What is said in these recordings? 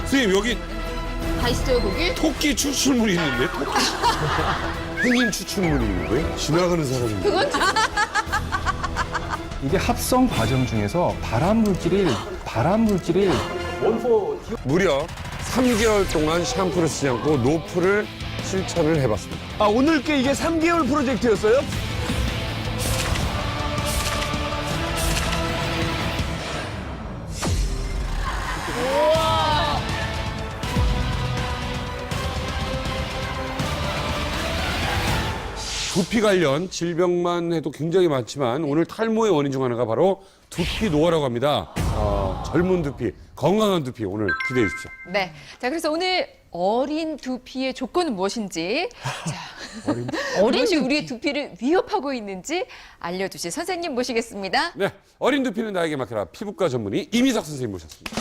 선생님 여기 다 있어요 거기? 토끼 추출물이 있는데? 토끼. 펭귄 추출물이 있는데? 지나가는 사람인데? 그건 이게 합성 과정 중에서 발암 물질이 무려 3개월 동안 샴푸를 쓰지 않고 노프를 실천을 해봤습니다. 아, 오늘 게 이게 3개월 프로젝트였어요? 두피 관련 질병만 해도 굉장히 많지만 오늘 탈모의 원인 중 하나가 바로 두피 노화라고 합니다. 젊은 두피, 건강한 두피 오늘 기대해 주십시오. 네. 자, 그래서 오늘 어린 두피의 조건은 무엇인지, 자, 무엇이 우리의 두피를 위협하고 있는지 알려주실 선생님 모시겠습니다. 네, 어린 두피는 나에게 맡겨라 피부과 전문의 이미석 선생님 모셨습니다.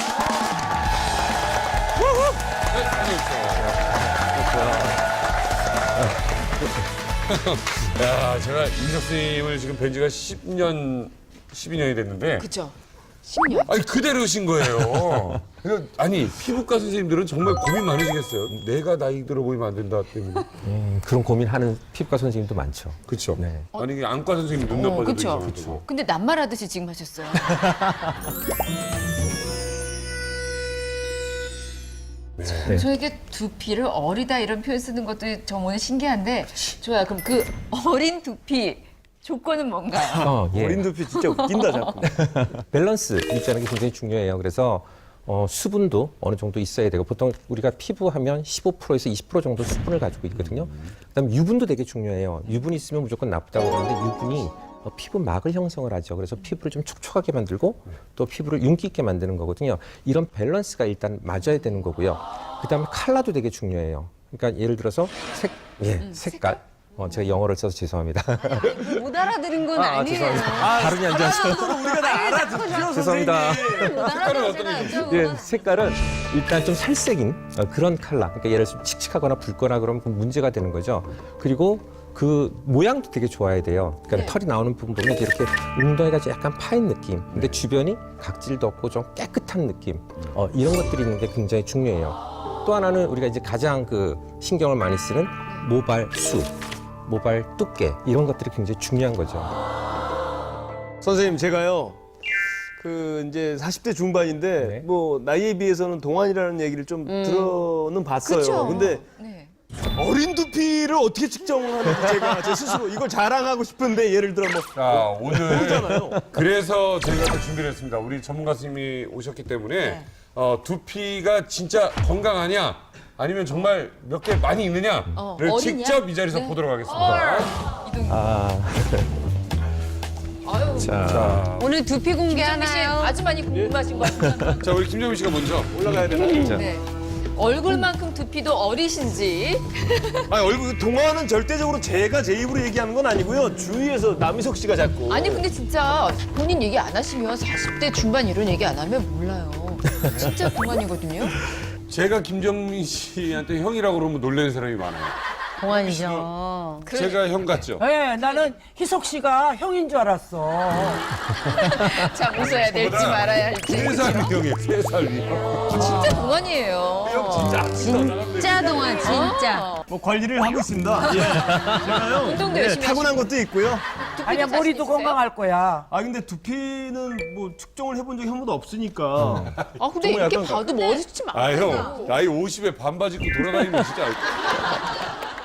네, 안녕하세요. 야, 제가 이미석 선생님을 지금 뵌 지가 12년이 됐는데 그죠? 10년. 아니 그대로신 거예요. 아니 피부과 선생님들은 정말 고민 많으시겠어요. 내가 나이 들어 보이면 안 된다 때문에. 그런 고민하는 피부과 선생님도 많죠. 그렇죠. 네. 아니 안과 선생님 눈 나빠져도 그쵸. 이상하고. 근데 낱말하듯이 지금 하셨어요. 네. 저에게 두피를 어리다 이런 표현 쓰는 것도 정말 신기한데, 좋아요. 그럼 그 어린 두피 조건은 뭔가요? 예. 어린 두피 진짜 웃긴다, 자꾸. 밸런스 유지하는 게 굉장히 중요해요. 그래서 수분도 어느 정도 있어야 되고 보통 우리가 피부하면 15%에서 20% 정도 수분을 가지고 있거든요. 그다음에 유분도 되게 중요해요. 유분이 있으면 무조건 나쁘다고 그러는데 유분이 피부 막을 형성을 하죠. 그래서 피부를 좀 촉촉하게 만들고 또 피부를 윤기 있게 만드는 거거든요. 이런 밸런스가 일단 맞아야 되는 거고요. 그다음에 컬러도 되게 중요해요. 그러니까 예를 들어서 색깔. 제가 영어를 써서 죄송합니다. 못 알아들은 건 아니에요. 죄송합니다. 발음이 안 좋아서. 우리가 다 알아듣죠, 죄송합니다. 선생님. 색깔은 어떤 의미죠? 예, 색깔은 일단 좀 살색인 그런 컬러. 그러니까 예를 들어서 칙칙하거나 붉거나 그러면 그 문제가 되는 거죠. 그리고 그 모양도 되게 좋아야 돼요. 그러니까 털이 나오는 부분 보면 이렇게 웅덩이가 약간 파인 느낌. 근데 주변이 각질도 없고 좀 깨끗한 느낌. 이런 것들이 있는 게 굉장히 중요해요. 또 하나는 우리가 이제 가장 그 신경을 많이 쓰는 모발 수, 모발 두께 이런 것들이 굉장히 중요한 거죠. 선생님, 제가요, 이제 40대 중반인데, 네. 뭐, 나이에 비해서는 동안이라는 얘기를 좀 들어는 봤어요. 그쵸? 근데 네. 어린 두피를 어떻게 측정하는지 제가 제 스스로 이걸 자랑하고 싶은데, 예를 들어 뭐, 자 오늘 모르잖아요. 그래서 저희가 또 준비를 했습니다. 우리 전문가 선생님이 오셨기 때문에 두피가 진짜 건강하냐 아니면 정말 몇 개 많이 있느냐를 어리냐? 직접 이 자리에서 네. 보도록 하겠습니다. 아유, 자, 오늘 두피 김정미 씨 공개하나요? 아주 많이 궁금하신 것 같아요. 자 우리 김정민 씨가 먼저. 올라가야 되나? 네. 얼굴만큼 두피도 어리신지. 아니, 얼굴, 동안은 절대적으로 제가 제 입으로 얘기하는 건 아니고요. 주위에서 남희석 씨가 자꾸. 아니 근데 진짜 본인 얘기 안 하시면 40대 중반 이런 얘기 안 하면 몰라요. 진짜 동안이거든요. 제가 김정민 씨한테 형이라고 그러면 놀라는 사람이 많아요. 동안이죠. 제가 형 같죠? 네, 나는 희석 씨가 형인 줄 알았어. 참 웃어야 될지 말아야 할지. 3살 형이에요, 3살 위. 진짜 동안이에요. 진짜 동안, 진짜. 뭐 관리를 하고 있습니다. 예. 제가요. 운동도 열심히 타고난 것도 있고요. 두피도 아니야, 자신 머리도 있으세요? 건강할 거야. 아, 근데 두피는 뭐 측정을 해본 적이 한 번도 없으니까. 아 근데 정말 이렇게 약간 봐도 머리숱이 아, 많아요. 형, 나이 50에 반바지 입고 돌아다니면 진짜.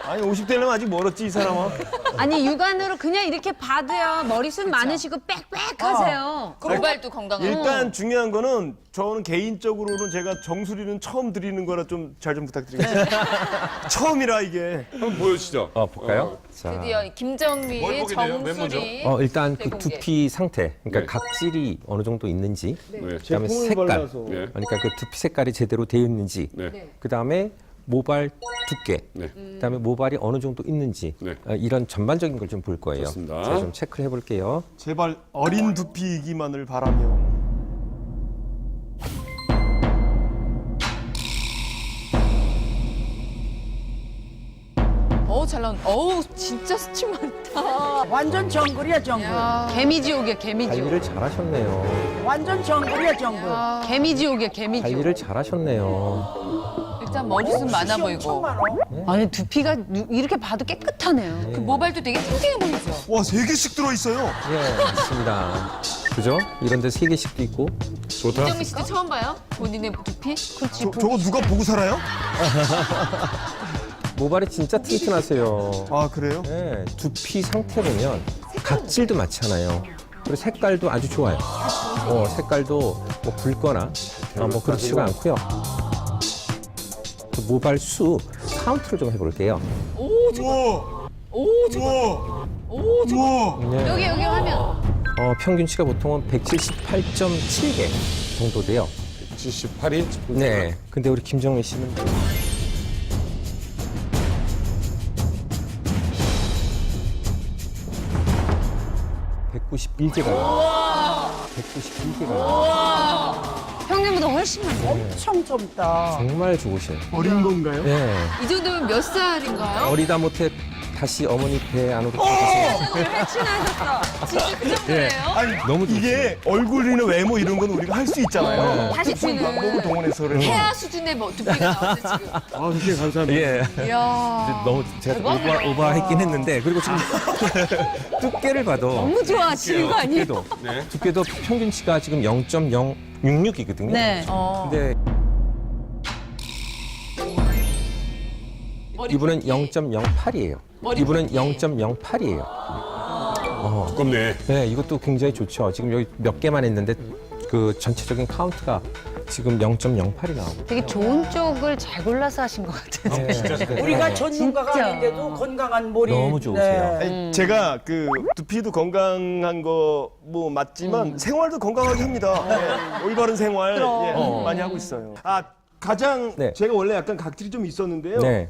아니, 50대려면 아직 멀었지, 이 사람아. 아니, 육안으로 그냥 이렇게 봐도요. 머리숱 많으시고 빽빽하세요. 모발도 건강하고. 일단 중요한 거는 저는 개인적으로는 제가 정수리는 처음 드리는 거라 좀 잘 좀 부탁드리겠습니다. 처음이라 이게. 한번 보여주시죠. 볼까요? 자. 드디어 뭘 김정미의 보게 돼요? 맨 정수리. 일단 그 대공개. 두피 상태, 그러니까 네. 각질이 어느 정도 있는지, 네. 그다음에 제품을 색깔, 발라서. 네. 그러니까 그 두피 색깔이 제대로 되어 있는지, 네. 그다음에 모발 두께, 네. 그다음에 모발이 어느 정도 있는지 네. 이런 전반적인 걸 좀 볼 거예요. 좋습니다. 제가 좀 체크를 해볼게요. 제발 어린 두피이기만을 바라며. 잘 나온. 어우 진짜 수치 많다. 완전 정글이야, 정글. 야. 개미지옥이야, 개미지옥. 관리를 잘하셨네요. 완전 정글이야 정글. 개미지옥이야, 개미지옥. 관리를 잘하셨네요. 일단 머리숱 많아 보이고. 아니, 두피가 이렇게 봐도 깨끗하네요. 그 모발도 되게 탱탱해 보이죠. 와, 3개씩 들어있어요. 예, 맞습니다. 그죠? 이런 데 3개씩도 있고. 좋다. 이정민 씨도 처음 봐요? 본인의 두피? 저거 누가 보고 살아요? 모발이 진짜 튼튼하세요. 아, 그래요? 예, 두피 상태 보면 각질도 많잖아요. 그리고 색깔도 아주 좋아요. 색깔도 뭐 붉거나 뭐 그렇지가 않고요. 그 모발 수 카운트를 좀 해볼게요. 오, 저거. 우와. 오, 저거. 우와. 오, 저거. 우와. 예. 여기 화면. 평균치가 보통은 178.7개 정도 돼요. 78이? 네. 근데 우리 김정민 씨는 (191개가) 191개가 형님보다 훨씬 많네. 엄청 젊다. 정말 좋으세요. 어린 건가요? 네. 이 정도면 몇 살인가요? 어리다 못해 다시 어머니 배 안으로 들어가세요. 회춘하셨어. 진짜 그 정도예요? 아니, 너무 이게 얼굴이나 외모 이런 건 우리가 할 수 있잖아요. 다시 치는. 몸을 동원해서 그래서. 태아 수준의 뭐 두피가 나오는데 지금. 아, 선생님 감사합니다. 예. 이야. 너무 제가 오버했긴 했는데 그리고 지금 두께를 봐도 너무 좋아하시는 거 아니에요? 두께도 평균치가 지금 0.066이거든요. 네. 근데 이분은 0.08이에요. 이분은 0.08이에요. 두껍네. 네, 이것도 굉장히 좋죠. 지금 여기 몇 개만 했는데 그 전체적인 카운트가 지금 0.08이 나오고. 되게 좋은 쪽을 잘 골라서 하신 것 같아요. 우리가 전문가가 진짜. 아닌데도 건강한 머리. 너무 좋으세요. 아니, 제가 그 두피도 건강한 거 뭐 맞지만 생활도 건강하게 합니다. 예, 올바른 생활 예, 많이 하고 있어요. 아, 가장 네. 제가 원래 약간 각질이 좀 있었는데요. 네,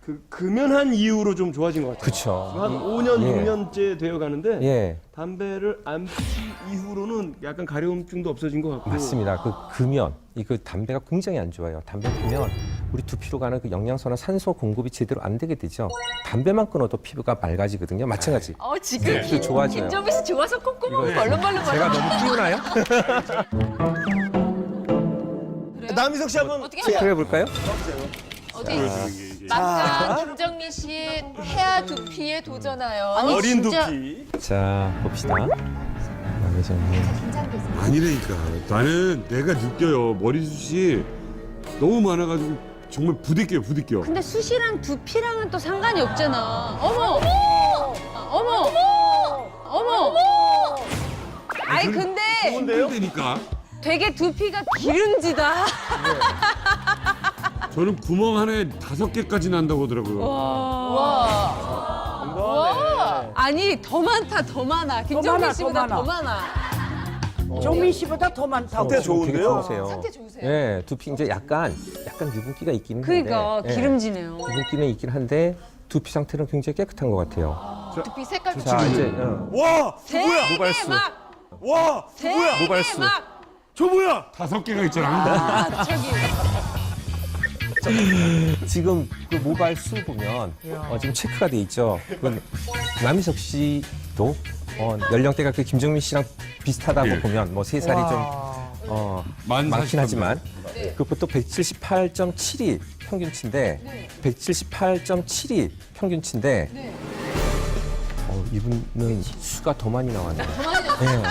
그 금연한 이후로 좀 좋아진 것 같아요. 그쵸. 한 5년, 예. 6년째 되어 가는데 예, 담배를 안 피기 이후로는 약간 가려움증도 없어진 것 같고. 맞습니다. 그 금연, 그 담배가 굉장히 안 좋아요. 담배 피면 우리 두피로 가는 그 영양소나 산소 공급이 제대로 안 되게 되죠. 담배만 끊어도 피부가 맑아지거든요. 마찬가지. 지금 네, 좋아져요. 김정민 씨 좋아서 콧구멍 벌렁벌렁 제가 너무 끼우나요? 남희석 씨 한번 어떻게 체크해 볼까요? 어디 막상 김정민 씨의 태아 두피에 도전하여. 어린 진짜. 두피. 자, 봅시다. 남회장님. 아니라니까. 나는 내가 느껴요. 머리숱이 너무 많아가지고 정말 부대껴요, 부대껴. 근데 숱이랑 두피랑은 또 상관이 없잖아. 어머! 어머! 어머! 아이, 근데 좋은데요? 되니까. 되게 두피가 기름지다. 저는 구멍 하나에 5개까지 난다고 하더라고요. 와. 아니, 더 많다, 더 많아. 김정민 많아, 씨보다 더 더 많아. 정민 씨보다 더 많다고. 상태 좋은데요? 되게 좋으세요. 상태 좋으세요? 예, 두피 이제 약간 유분기가 있긴 한데. 그러니까 예, 기름지네요. 유분기는 있긴 한데 두피 상태는 굉장히 깨끗한 것 같아요. 두피 색깔도 자, 이제 와, 저 뭐야? 모발수. 와, 저 뭐야? 모발수. 저 뭐야? 5개가 있잖아. 지금 그 모발 수 보면 지금 체크가 돼 있죠. 그건 남희석 씨도 연령대가 그 김정민 씨랑 비슷하다고 예. 보면 뭐 3살이 좀 만 많긴 40 하지만 그것도 178.7이 평균치인데 178.7이 평균치인데 이분은 수가 더 많이 나왔네요. 네.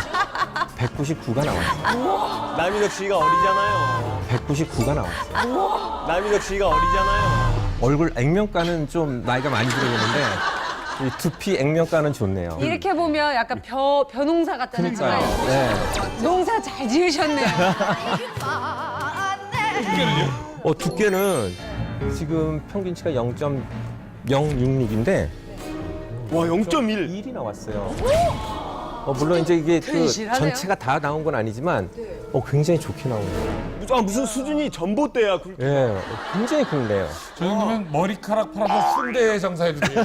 199가 나왔어요. 남희석 씨가 어리잖아요. 199가 나왔어요. 남희석 씨가 어리잖아요. 얼굴 액면가는 좀 나이가 많이 들어있는데 이 두피 액면가는 좋네요. 이렇게 보면 약간 벼농사 같다는 그러니까요. 생각이 네. 농사 잘 지으셨네요. 두께는 지금 평균치가 0.066인데 와, 0.1. 1이 나왔어요. 물론 이제 이게 그 근실하네요. 전체가 다 나온 건 아니지만 굉장히 좋게 나온 거예요. 무슨 수준이 전봇대야. 예, 굉장히 굵네요. 저는 그러면 머리카락 팔아서 순대 장사해도 돼요.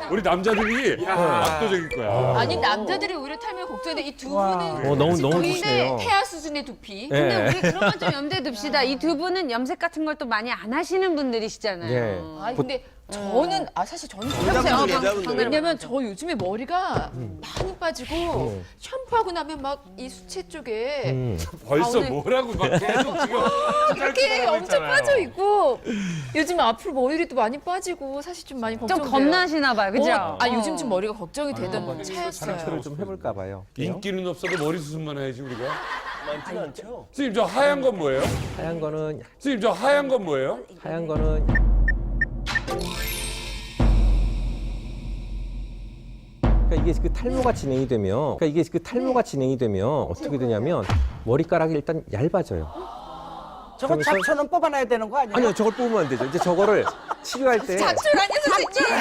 우리 남자들이 압도적일 거야. 아니 남자들이 오히려 탈모에 걱정돼. 이 두 분은 너무 근데 좋으시네요. 태아 수준의 두피. 예. 근데 우리 그런 건 좀 염두에 둡시다. 이 두 분은 염색 같은 걸 또 많이 안 하시는 분들이시잖아요. 예. 아니 근데 저는 사실 저는 여자분들, 여자분들. 왜냐면 저 요즘에 머리가 많이 빠지고 샴푸하고 나면 막 이 수채 쪽에 벌써 오늘- 뭐라고 막 계속 지금 이렇게 엄청 빠져 있고 요즘 앞으로 머리도 많이 빠지고 사실 좀 많이 좀 걱정돼요. 겁나시나 봐요, 그죠? 요즘 좀 머리가 걱정이 되던 상처를 차였어요. 좀 해볼까 봐요. 인기는 없어도 머리 수술만 해야지 우리가. 많지는 않죠. 선생님 저 하얀 건 뭐예요? 하얀 거는 선생님 저 하얀 건 뭐예요? 하얀 거는 그러니까 이게 그 탈모가 진행이 되면 어떻게 되냐면 머리카락이 일단 얇아져요. 저거 그러면서- 잡초는 뽑아놔야 되는 거 아니야? 아니요, 저걸 뽑으면 안 되죠. 이제 저거를 치료할 때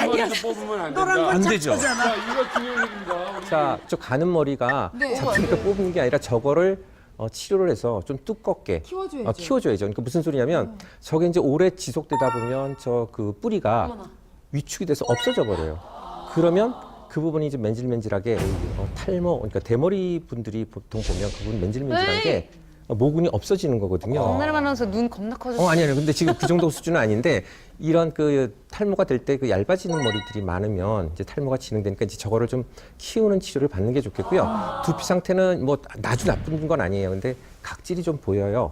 머리에서 뽑으면 안 노란 된다. 건 안 되죠. 잡초잖아. 자, 이거 중요한 얘기입니다. 우리 자, 저 가는 머리가 네. 잡히니까 뽑는 게 아니라 저거를 치료를 해서 좀 두껍게 키워줘야죠. 키워줘야죠. 그러니까 무슨 소리냐면 저게 이제 오래 지속되다 보면 저 그 뿌리가 위축이 돼서 없어져 버려요. 그러면 그 부분이 이제 맨질맨질하게 탈모, 그러니까 대머리 분들이 보통 보면 그 부분 맨질맨질한 게 모근이 없어지는 거거든요. 정나라 아나운서 눈 겁나 커졌어. 아니요. 근데 지금 그 정도 수준은 아닌데 이런 그 탈모가 될 때 그 얇아지는 머리들이 많으면 이제 탈모가 진행되니까 이제 저거를 좀 키우는 치료를 받는 게 좋겠고요. 두피 상태는 뭐 아주 나쁜 건 아니에요. 근데 각질이 좀 보여요.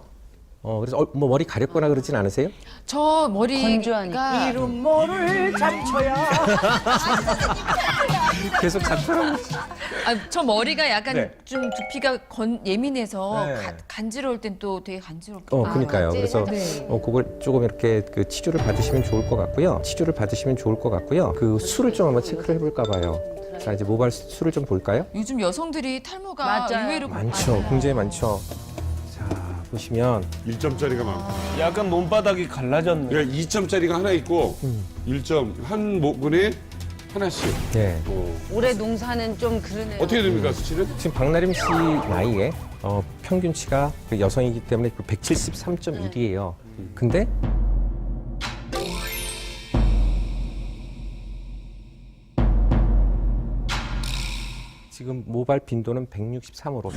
그래서 뭐 머리 가렵거나 그러진 않으세요? 저 머리가 건조하니까. 이름 모를 잡초야. 계속 잡처럼. 저 머리가 약간 네. 좀 두피가 예민해서 네. 간지러울 땐 또 되게 간지럽고. 그러니까요. 그래서 그걸 조금 이렇게 그 치료를 받으시면 좋을 것 같고요. 그 술을 좀 한번 체크를 해볼까 봐요. 자, 이제 모발 술을 좀 볼까요? 요즘 여성들이 탈모가 맞아요. 의외로 많죠. 많아요. 굉장히 많죠. 자, 보시면 1점짜리가 많고. 약간 몸바닥이 갈라졌네. 그러니까 2점짜리가 하나 있고 1점 한 모근에 하나씩. 네. 올해 농사는 좀 그러네요. 어떻게 됩니까 수치는? 지금 박나림 씨 나이에 평균치가 그 여성이기 때문에 173.1이에요. 근데 지금 모발 빈도는 163으로.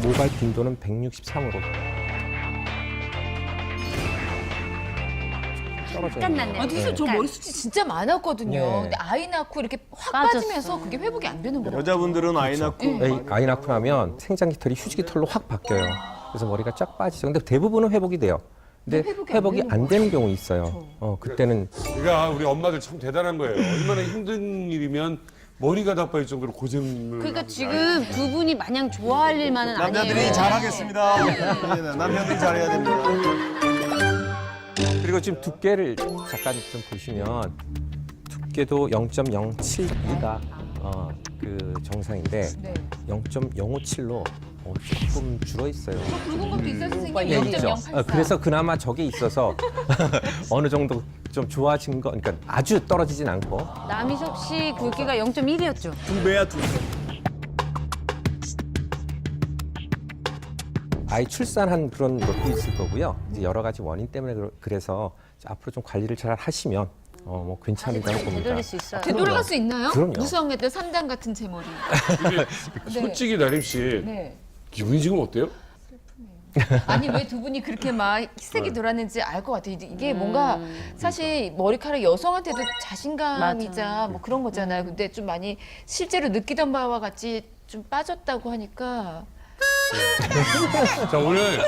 떨어져요. 약간 낫네요. 사실 저 머리 숱이 진짜 많았거든요. 네. 근데 아이 낳고 이렇게 확 빠졌어. 빠지면서 그게 회복이 안 되는 거예요. 여자분들은 아이 낳고 아이 낳고 나면 생장기 털이 휴지기 털로 확 바뀌어요. 그래서 머리가 쫙 빠지죠. 근데 대부분은 회복이 돼요. 근데 회복이 안 되는 안 되는 경우 있어요. 그때는 그러니까 우리 엄마들 참 대단한 거예요. 얼마나 힘든 일이면 머리가 다 빠질 정도로 고생을. 그러니까 하고 지금 두 분이 마냥 좋아할 일만은 남자들이 아니에요. 잘하겠습니다. 네, 남편들이 잘해야 됩니다. 그리고 지금 두께를 잠깐 좀 보시면 두께도 0.072가 그 정상인데 네. 0.057로 조금 줄어 있어요. 붉은 것도 있어요, 선생님. 네, 있죠. 0.084. 그래서 그나마 저게 있어서 어느 정도 좀 좋아진 거, 그러니까 아주 떨어지진 않고. 남희석 씨 굵기가 0.1이었죠. 2배야 2배. 아이 출산한 그런 것도 있을 거고요. 이제 여러 가지 원인 때문에 그래서 앞으로 좀 관리를 잘 하시면 뭐 괜찮다고 봅니다. 되돌릴 수 있어요. 되돌아갈 수 있나요? 그럼요. 무성애들 3단 같은 제 머리. 근데 솔직히 나림 씨 네. 기분이 지금 어때요? 아니 왜 두 분이 그렇게 막 희색이 돌았는지 알 것 같아요. 이게 뭔가 사실 머리카락 여성한테도 자신감이자 뭐 그런 거잖아요. 근데 좀 많이 실제로 느끼던 바와 같이 좀 빠졌다고 하니까 자 오늘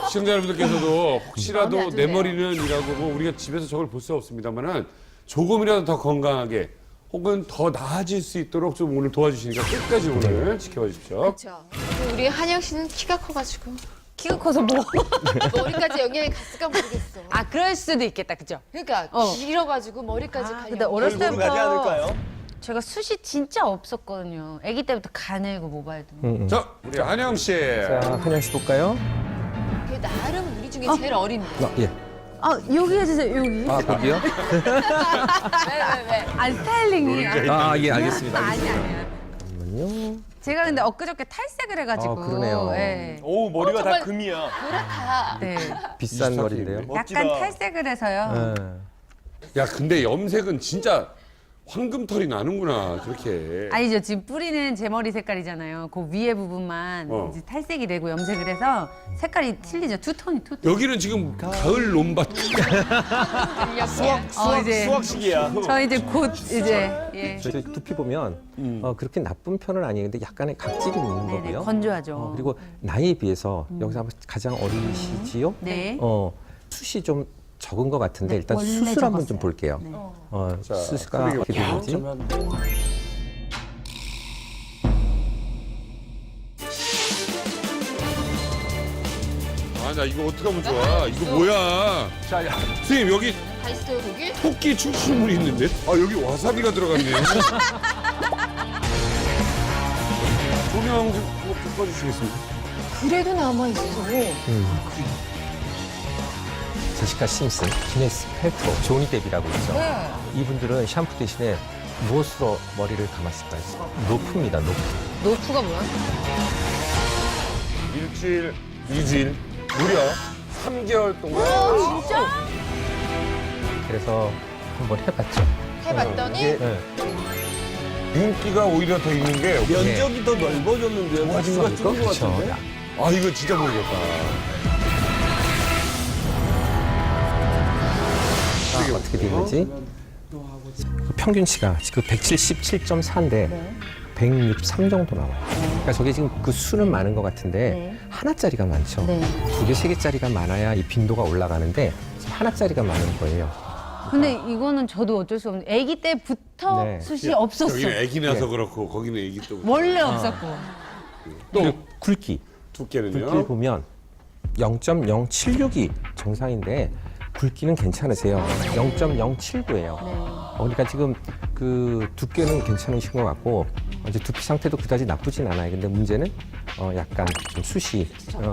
시청자 여러분들께서도 혹시라도 마음이 아주 내 그래요. 머리는이라고 뭐 우리가 집에서 저걸 볼 수 없습니다만은 조금이라도 더 건강하게 혹은 더 나아질 수 있도록 좀 오늘 도와주시니까 끝까지 오늘 지켜봐 주십시오. 그렇죠. 우리 한영 씨는 키가 커가지고 키가 커서 뭐? 머리까지 영향이 갔을까 모르겠어. 아, 그럴 수도 있겠다, 그죠? 그러니까 길어가지고 머리까지 갈 근데 영향이. 어렸을 얼굴은 가지 때부터 않을까요? 제가 숱이 진짜 없었거든요. 아기 때부터 가늘고 모발도. 자 우리 한영 씨. 자, 한영 씨 볼까요? 걔 나름 우리 중에 제일 어린데. 예. 아, 여기 해주세요, 여기. 아, 거기요? 왜? 아, 스타일링이. 예, 알겠습니다. 아니에요. 잠깐만요. 제가 근데 엊그저께 탈색을 해가지고. 아, 그러네요. 예. 오 머리가 다 정말- 금이야. 그렇다. 네. 비싼 머리인데요. 멋지다. 약간 탈색을 해서요. 예. 야 근데 염색은 진짜 황금털이 나는구나 저렇게. 아니죠. 지금 뿌리는 제 머리 색깔이잖아요. 그 위에 부분만 이제 탈색이 되고 염색을 해서 색깔이 틀리죠. 투톤이 투톤. 여기는 지금 가을 논밭. 수학식이야. 저 이제 곧 이제 예. 저희 두피 보면 그렇게 나쁜 편은 아닌데 약간의 각질이 있는 네네, 거고요. 건조하죠. 그리고 나이에 비해서 여기서 아마 가장 어리시지요? 네. 숱이 좀 적은 것 같은데 네, 일단 원래 수술 한번 좀 적었어요. 볼게요. 네. 수수가 그리고 어떻게 되는지. 아 나 이거 어떻게 하면 좋아? 이거 뭐야? 자, 야, 선생님 여기 다 있어요 거기? 토끼 출신물이 있는데? 아 여기 와사비가 들어갔네. 조명 좀 꺼주시겠습니까? 그래도 남아 있어. 제시카 심슨, 기네스 펠트로, 조니 데비라고 있죠. 네. 이분들은 샴푸 대신에 무엇으로 머리를 감았을까요? 노프입니다, 노프. 노프가 뭐야? 일주일, 2주일, 무려 3개월 동안. 진짜? 그래서 한번 해봤죠. 해봤더니 네. 윤기가 오히려 더 있는 게. 면적이 더 넓어졌는데요. 수가 줄은 것 그렇죠. 같은데. 아 이거 진짜 모르겠다. 어떻게 되는지. 그 평균치가 지금 177.4인데 163 정도 나와요. 그러니까 저게 지금 그 수는 많은 것 같은데 하나짜리가 많죠. 네. 2개, 3개짜리가 많아야 이 빈도가 올라가는데 지금 하나짜리가 많은 거예요. 근데 이거는 저도 어쩔 수 없는. 아기 때부터 네. 숱이 없었어. 여기는 애기 나서 그렇고 거기는 애기 또. 원래 없었고. 또 굵기. 굵기를 두께는요? 보면 0.076이 정상인데 굵기는 괜찮으세요. 0.079예요. 그러니까 지금 그 두께는 괜찮으신 것 같고 이제 두피 상태도 그다지 나쁘진 않아요. 근데 문제는 약간 좀 숱이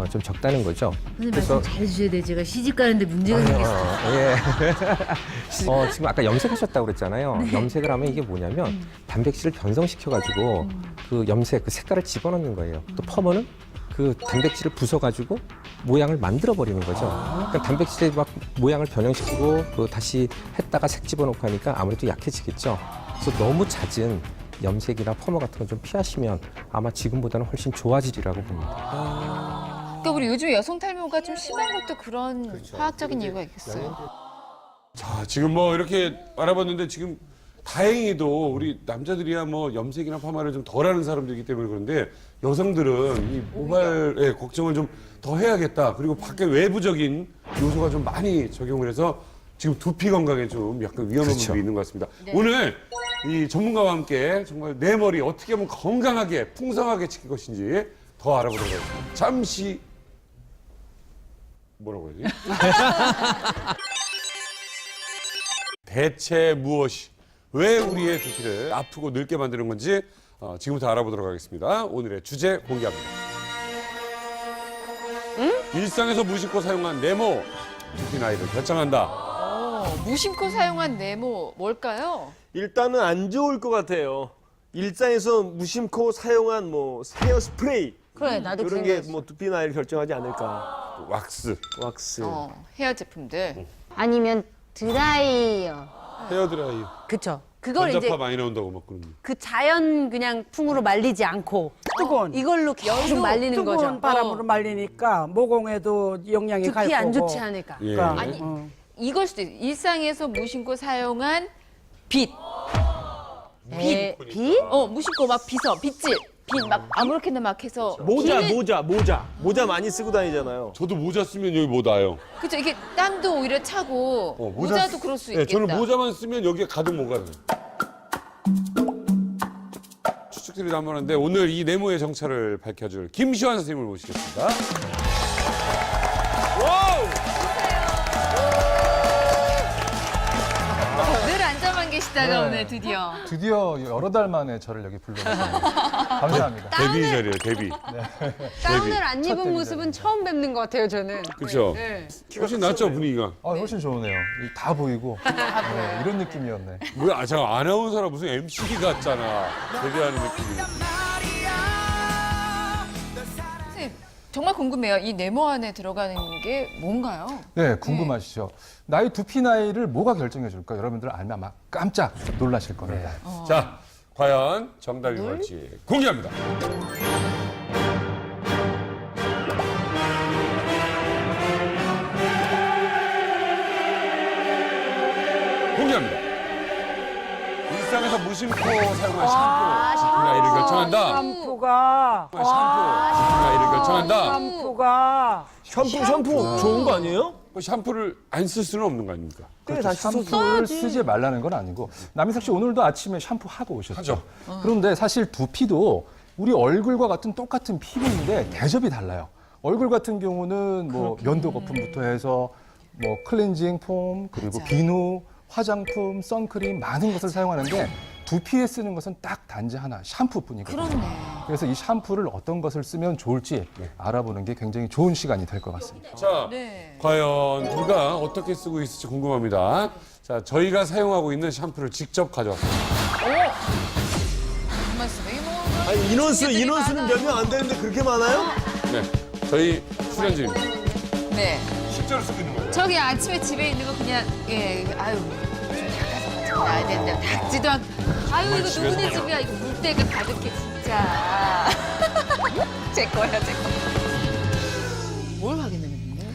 좀 적다는 거죠. 말씀 잘해주셔야 돼. 제가 시집 가는데 문제가 생겼어요. 예. 지금 아까 염색하셨다고 그랬잖아요. 염색을 하면 이게 뭐냐면 단백질을 변성시켜가지고 그 염색, 그 색깔을 집어넣는 거예요. 또 펌은 그 단백질을 부숴가지고 모양을 만들어 버리는 거죠. 그러니까 단백질이 막 모양을 변형시키고 그 다시 했다가 색 집어넣고 하니까 아무래도 약해지겠죠. 그래서 너무 잦은 염색이나 펌머 같은 건 좀 피하시면 아마 지금보다는 훨씬 좋아지리라고 봅니다. 그러니까 우리 요즘 여성 탈모가 좀 심한 것도 그런 화학적인 이유가 있겠어요. 자 지금 뭐 이렇게 알아봤는데 지금 다행히도 우리 남자들이야 뭐 염색이나 파마를 좀 덜하는 사람들이기 때문에 그런데 여성들은 이 모발에 걱정을 좀 더 해야겠다. 그리고 밖에 외부적인 요소가 좀 많이 적용을 해서 지금 두피 건강에 좀 약간 위험한 그렇죠. 부분이 있는 것 같습니다. 오늘 이 전문가와 함께 정말 내 머리 어떻게 하면 건강하게 풍성하게 지킬 것인지 더 알아보도록 하겠습니다. 잠시 뭐라고 해야지? 대체 무엇이 왜 우리의 두피를 아프고 늙게 만드는 건지 지금부터 알아보도록 하겠습니다. 오늘의 주제 공개합니다. 일상에서 무심코 사용한 네모 두피 나이를 결정한다. 무심코 사용한 네모 뭘까요? 일단은 안 좋을 것 같아요. 일상에서 무심코 사용한 뭐 헤어 스프레이 그래, 나도 이런 그런 게 뭐 두피 나이를 결정하지 않을까. 왁스, 왁스. 헤어 제품들. 아니면 드라이어. 헤어 드라이어, 그쵸. 그걸 이제 전자파 많이 나온다고 막 그러는. 그 자연 그냥 풍으로 말리지 않고 뜨거운 이걸로 계속 말리는 뜨거운 거죠. 바람으로 말리니까 모공에도 영향이 갈 두피 거고. 안 좋지 않을까. 예. 아니 이걸 수도 있어요. 일상에서 무심코 사용한 빗. 빗? 무심코 막 빗질. 빗 막 아무렇게나 막 해서. 모자 많이 쓰고 다니잖아요. 저도 모자 쓰면 여기 뭐 나요. 그쵸. 이게 땀도 오히려 차고 모자도 그럴 수 있겠다. 저는 모자만 쓰면 여기에 가득 뭐가 나요. 추측들이 한번하는데 오늘 이 네모의 정체를 밝혀줄 김시환 선생님을 모시겠습니다. 늘 앉아만 계시다가 오늘 드디어. 드디어 여러 달 만에 저를 여기 불러주셨네요. 감사합니다. 데뷔 자리예요, 데뷔. 다운을 안 입은 데뷔 모습은 처음 뵙는 것 같아요, 저는. 그렇죠. 네. 훨씬 낫죠, 분위기가. 훨씬 좋으네요. 다 보이고 네, 이런 느낌이었네. 뭐야, 저 아나운서라 무슨 MC 같잖아. 데뷔하는 느낌이. 선생님, 정말 궁금해요. 이 네모 안에 들어가는 게 뭔가요? 네, 궁금하시죠? 나의 두피 나이를 뭐가 결정해 줄까? 여러분들 알면 아마 깜짝 놀라실 겁니다. 자, 과연 정답이 뭘지 공개합니다. 공개합니다. 일상에서 무심코 사용한 샴푸, 두피 나이를 결정한다. 샴푸가 두피 나이를 결정한다. 샴푸가 샴푸 좋은 거 아니에요? 그 샴푸를 안 쓸 수는 없는 거 아닙니까? 다 씻어서. 샴푸를 쓰지 말라는 건 아니고 남희석 씨 오늘도 아침에 샴푸 하고 오셨죠? 그런데 사실 두피도 우리 얼굴과 같은 똑같은 피부인데 대접이 달라요. 얼굴 같은 경우는 뭐 면도 거품부터 해서 뭐 클렌징 폼 그리고 비누, 화장품, 선크림 많은 것을 사용하는데 두피에 쓰는 것은 딱 단지 하나 샴푸뿐이거든요. 그렇네. 그래서 이 샴푸를 어떤 것을 쓰면 좋을지 알아보는 게 굉장히 좋은 시간이 될 것 같습니다. 자, 네. 과연 누가 어떻게 쓰고 있을지 궁금합니다. 자, 저희가 사용하고 있는 샴푸를 직접 가져왔습니다. 무슨 말씀이에요? 뭐, 아니, 인원수는 몇 명 안 되는데 그렇게 많아요? 네, 저희 출연진입니다. 네. 실제로 쓰고 있는 거예요. 저기 아침에 집에 있는 거 그냥 아유 좀 닦아서 가져와야 된다. 닦지도 않고 아유 이거 집에서 누구네 그냥. 집이야 이거 물때가 가득해 진짜. 제 거야 제 거. 뭘 확인했는데?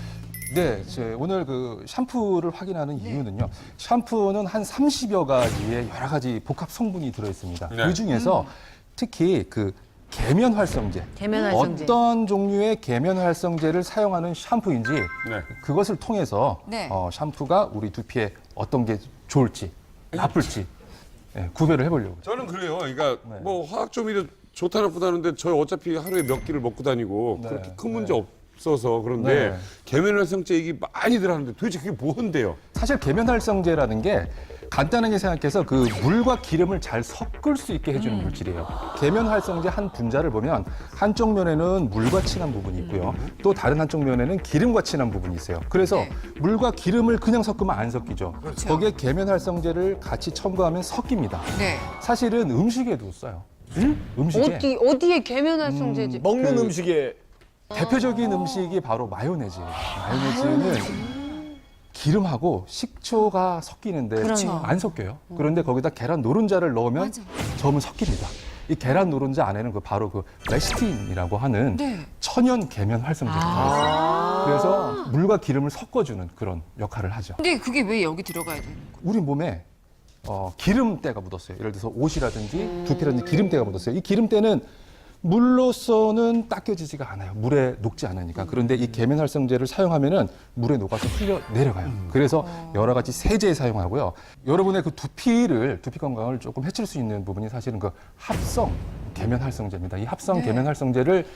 네, 오늘 그 샴푸를 확인하는 이유는요. 샴푸는 한 30여 가지의 여러 가지 복합 성분이 들어 있습니다. 네. 그 중에서 특히 그 계면 활성제, 계면 활성제. 어떤 종류의 계면 활성제를 사용하는 샴푸인지 네. 그것을 통해서 네. 샴푸가 우리 두피에 어떤 게 좋을지 나쁠지 구별을 해보려고. 저는 그래요. 그러니까 네. 뭐 화학 조미료 좋다 나쁘다는데 저 어차피 하루에 몇 끼를 먹고 다니고 네. 그렇게 큰 문제 없어서 그런데 네. 계면활성제 얘기 많이들 하는데 도대체 그게 뭔데요? 사실 계면 활성제라는 게 간단하게 생각해서 그 물과 기름을 잘 섞을 수 있게 해주는 물질이에요. 계면 활성제 한 분자를 보면 한쪽 면에는 물과 친한 부분이 있고요. 또 다른 한쪽 면에는 기름과 친한 부분이 있어요. 그래서 네. 물과 기름을 그냥 섞으면 안 섞이죠. 그렇죠. 거기에 계면 활성제를 같이 첨가하면 섞입니다. 네. 사실은 음식에도 써요. 음식에. 어디에 계면 활성제지? 먹는 음식에 대표적인 음식이 바로 마요네즈. 마요네즈는 기름하고 식초가 섞이는데 그렇죠. 안 섞여요. 그런데 거기다 계란 노른자를 넣으면 맞아. 저으면 섞입니다. 이 계란 노른자 안에는 바로 그 레시틴이라고 하는 네. 천연 계면 활성제가 들어있어요. 그래서 물과 기름을 섞어주는 그런 역할을 하죠. 근데 그게 왜 여기 들어가야 되는 거예요? 우리 몸에 기름때가 묻었어요. 예를 들어서 옷이라든지 두피라든지 기름때가 묻었어요. 이 기름때는 물로서는 닦여지지가 않아요. 물에 녹지 않으니까. 그런데 이 계면 활성제를 사용하면은 물에 녹아서 흘려 내려가요. 그래서 여러 가지 세제에 사용하고요. 여러분의 그 두피 건강을 조금 해칠 수 있는 부분이 사실은 그 합성 계면 활성제입니다. 이 합성 계면 활성제를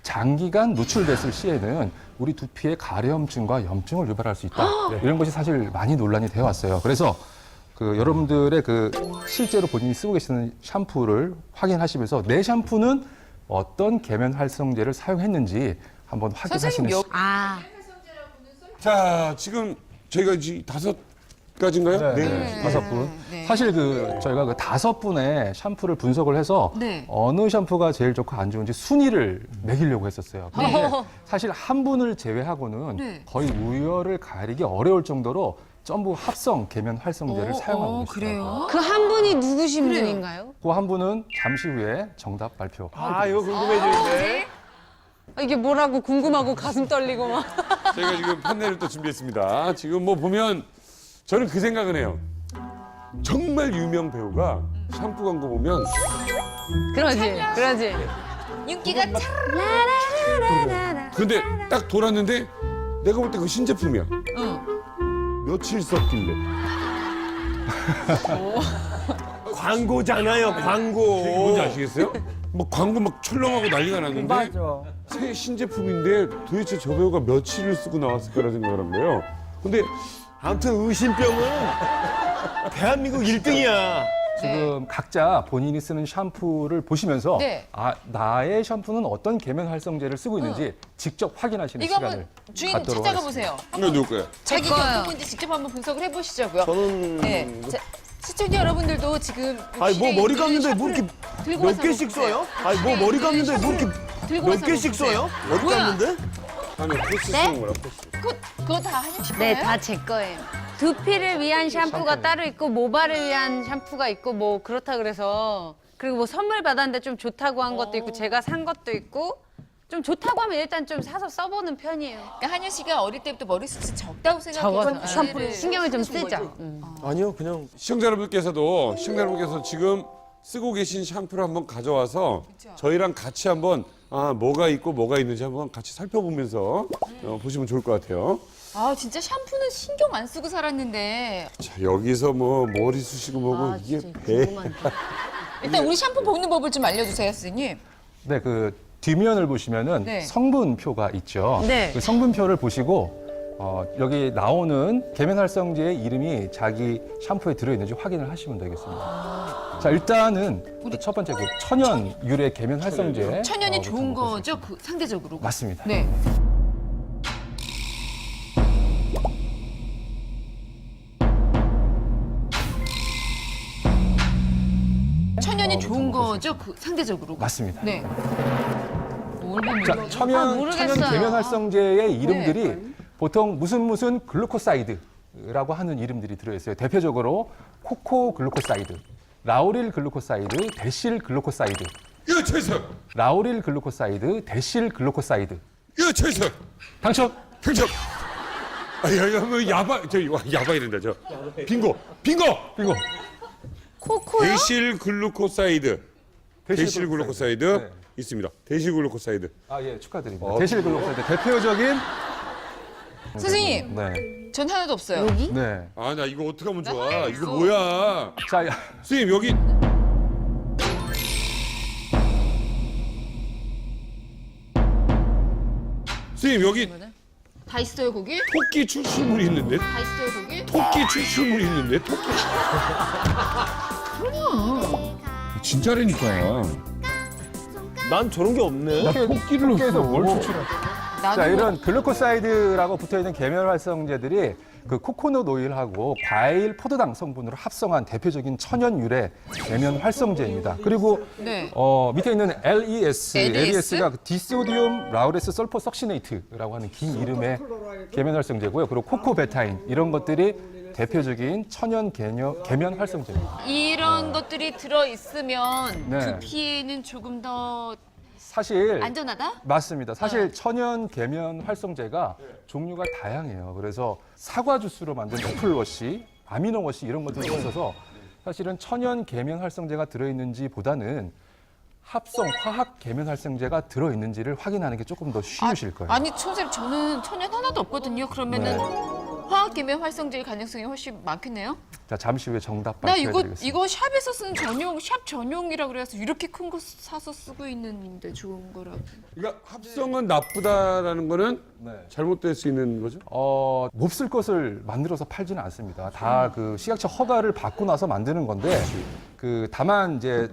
장기간 노출됐을 시에는 우리 두피에 가려움증과 염증을 유발할 수 있다. 이런 것이 사실 많이 논란이 되어 왔어요. 그래서 그 여러분들의 그 실제로 본인이 쓰고 계시는 샴푸를 확인하시면서 내 샴푸는 어떤 계면 활성제를 사용했는지 한번 확인하시는 선생님 자, 지금 저희가 이제 5가지인가요? 네. 5분. 네. 사실 저희가 그 5분의 샴푸를 분석을 해서 네. 어느 샴푸가 제일 좋고 안 좋은지 순위를 매기려고 했었어요. 그런데 사실 한 분을 제외하고는 네. 거의 우열을 가리기 어려울 정도로 전부 합성 계면 활성제를 사용하고 계시더라고요. 그래요? 그 한 분이 누구신 분인가요? 그 한 분은 잠시 후에 정답 발표. 아 이거 궁금해지는데. 이게 뭐라고 궁금하고 가슴 떨리고 막. 저희가 지금 판넬을 또 준비했습니다. 지금 뭐 보면 저는 그 생각은 해요. 정말 유명 배우가 샴푸 광고 보면 그러지. 윤기가 참. 근데 딱 돌았는데 내가 볼 때 그 신제품이야. 응. 며칠 썼길래. 광고잖아요, 광고. 이게 뭔지 아시겠어요? 뭐 광고 막 철렁하고 난리가 났는데 맞아. 새 신제품인데 도대체 저 배우가 며칠을 쓰고 나왔을까라는 생각을 한 거예요. 근데 아무튼 의심병은 대한민국 1등이야. 지금 각자 본인이 쓰는 샴푸를 보시면서 네. 나의 샴푸는 어떤 계면 활성제를 쓰고 있는지 직접 확인하시는 이거 시간을 한번 주인 갖도록 찾아가 하겠습니다. 보세요. 이거 누구 거야? 자기 거예요. 누군지 직접 한번 분석을 해보시자고요. 저는 네. 자, 시청자 여러분들도 지금 아니 뭐 실에 머리 있는 감는데 뭐 샴푸를 이렇게 들고 몇 와서 개씩 보세요. 써요? 아니 뭐 머리 감는데 뭐 이렇게 들고 몇 가서 개씩 보세요. 써요? 어디 뭐야? 갔는데? 아니 코스 네? 쓰는 거라 코스. 그거 다 한영 씨 네, 거예요? 다 제 거예요. 두피를 위한 샴푸가 따로 있고 모발을 위한 샴푸가 있고 뭐 그렇다 그래서 그리고 뭐 선물 받았는데 좀 좋다고 한 것도 있고 제가 산 것도 있고 좀 좋다고 하면 일단 좀 사서 써보는 편이에요. 그러니까 한영 씨가 어릴 때부터 머리숱이 적다고 적어서 생각해서 샴푸를 신경을 좀 쓰죠. 아니요, 그냥 시청자 여러분께서 지금 쓰고 계신 샴푸를 한번 가져와서 저희랑 같이 한번 뭐가 있고 뭐가 있는지 한번 같이 살펴보면서 보시면 좋을 것 같아요. 아 진짜 샴푸는 신경 안 쓰고 살았는데 자, 여기서 뭐 머리 쑤시고 뭐고 이게 배. 일단 우리 샴푸 볶는 법을 좀 알려주세요 선생님. 네, 그 뒷면을 보시면은 네. 성분표가 있죠. 네. 그 성분표를 보시고 여기 나오는 계면활성제의 이름이 자기 샴푸에 들어있는지 확인을 하시면 되겠습니다. 자, 일단은 첫 번째 그 천연 유래 계면활성제. 천연이 부터 좋은 한번 거죠? 그 상대적으로. 맞습니다. 네. 천연이 좋은 거죠? 그 상대적으로. 맞습니다. 네. 뭘 보면 자, 천연 모르겠어요. 계면활성제의 이름들이 보통 무슨 글루코사이드라고 하는 이름들이 들어있어요. 대표적으로 코코 글루코사이드, 라우릴 글루코사이드, 데실 글루코사이드, 이거 최선. 라우릴 글루코사이드, 데실 글루코사이드. 이거 최선. 당첨! 당첨. 뭐 야바 이런다 저. 빙고. 이거 코코요? 데실 글루코사이드. 데실 글루코사이드 네. 있습니다. 데실 글루코사이드. 예, 축하드립니다. 데실 글루코사이드 대표적인 선생님, 네. 전 하나도 없어요. 네. 아 나 이거 어떻게 하면 좋아? 이거 뭐야? 자, 선생님 여기 선생님 여기 다 있어요 거기? 토끼 추출물이 있는데? 다 있어요 거기? 토끼 추출물이 있는데? 토끼. 진짜라니까. 난 저런 게 없네. 토끼를 토끼에서 뭘 추출해? 나도 자, 이런 글루코사이드라고 붙어 있는 계면활성제들이 그 코코넛 오일하고 과일 포도당 성분으로 합성한 대표적인 천연 유래 계면활성제입니다. 그리고 네. 밑에 있는 LES, LES? LES가 디소디움 라우레스 설포 석시네이트라고 하는 긴 이름의 계면활성제고요. 그리고 코코베타인 이런 것들이 대표적인 천연 계면활성제입니다. 이런 것들이 들어 있으면 네. 두피에는 조금 더 사실 안전하다? 맞습니다. 사실 천연 계면활성제가 종류가 다양해요. 그래서 사과 주스로 만든 애플워시, 아미노워시 이런 것들이 있어서 사실은 천연 계면활성제가 들어있는지 보다는 합성 화학 계면활성제가 들어있는지를 확인하는 게 조금 더 쉬우실 거예요. 아니 선생님 저는 천연 하나도 없거든요. 그러면은 네. 화학 계면 활성제일 가능성이 훨씬 많겠네요. 자, 잠시 후에 정답 나 발표해드리겠습니다. 이거 샵에서 쓰는 샵 전용이라 그래서 이렇게 큰 거 사서 쓰고 있는데 좋은 거라고. 그러니까 합성은 나쁘다라는 거는 네. 잘못될 수 있는 거죠? 몹쓸 것을 만들어서 팔지는 않습니다. 다 그 식약처 허가를 받고 나서 만드는 건데, 그 다만 이제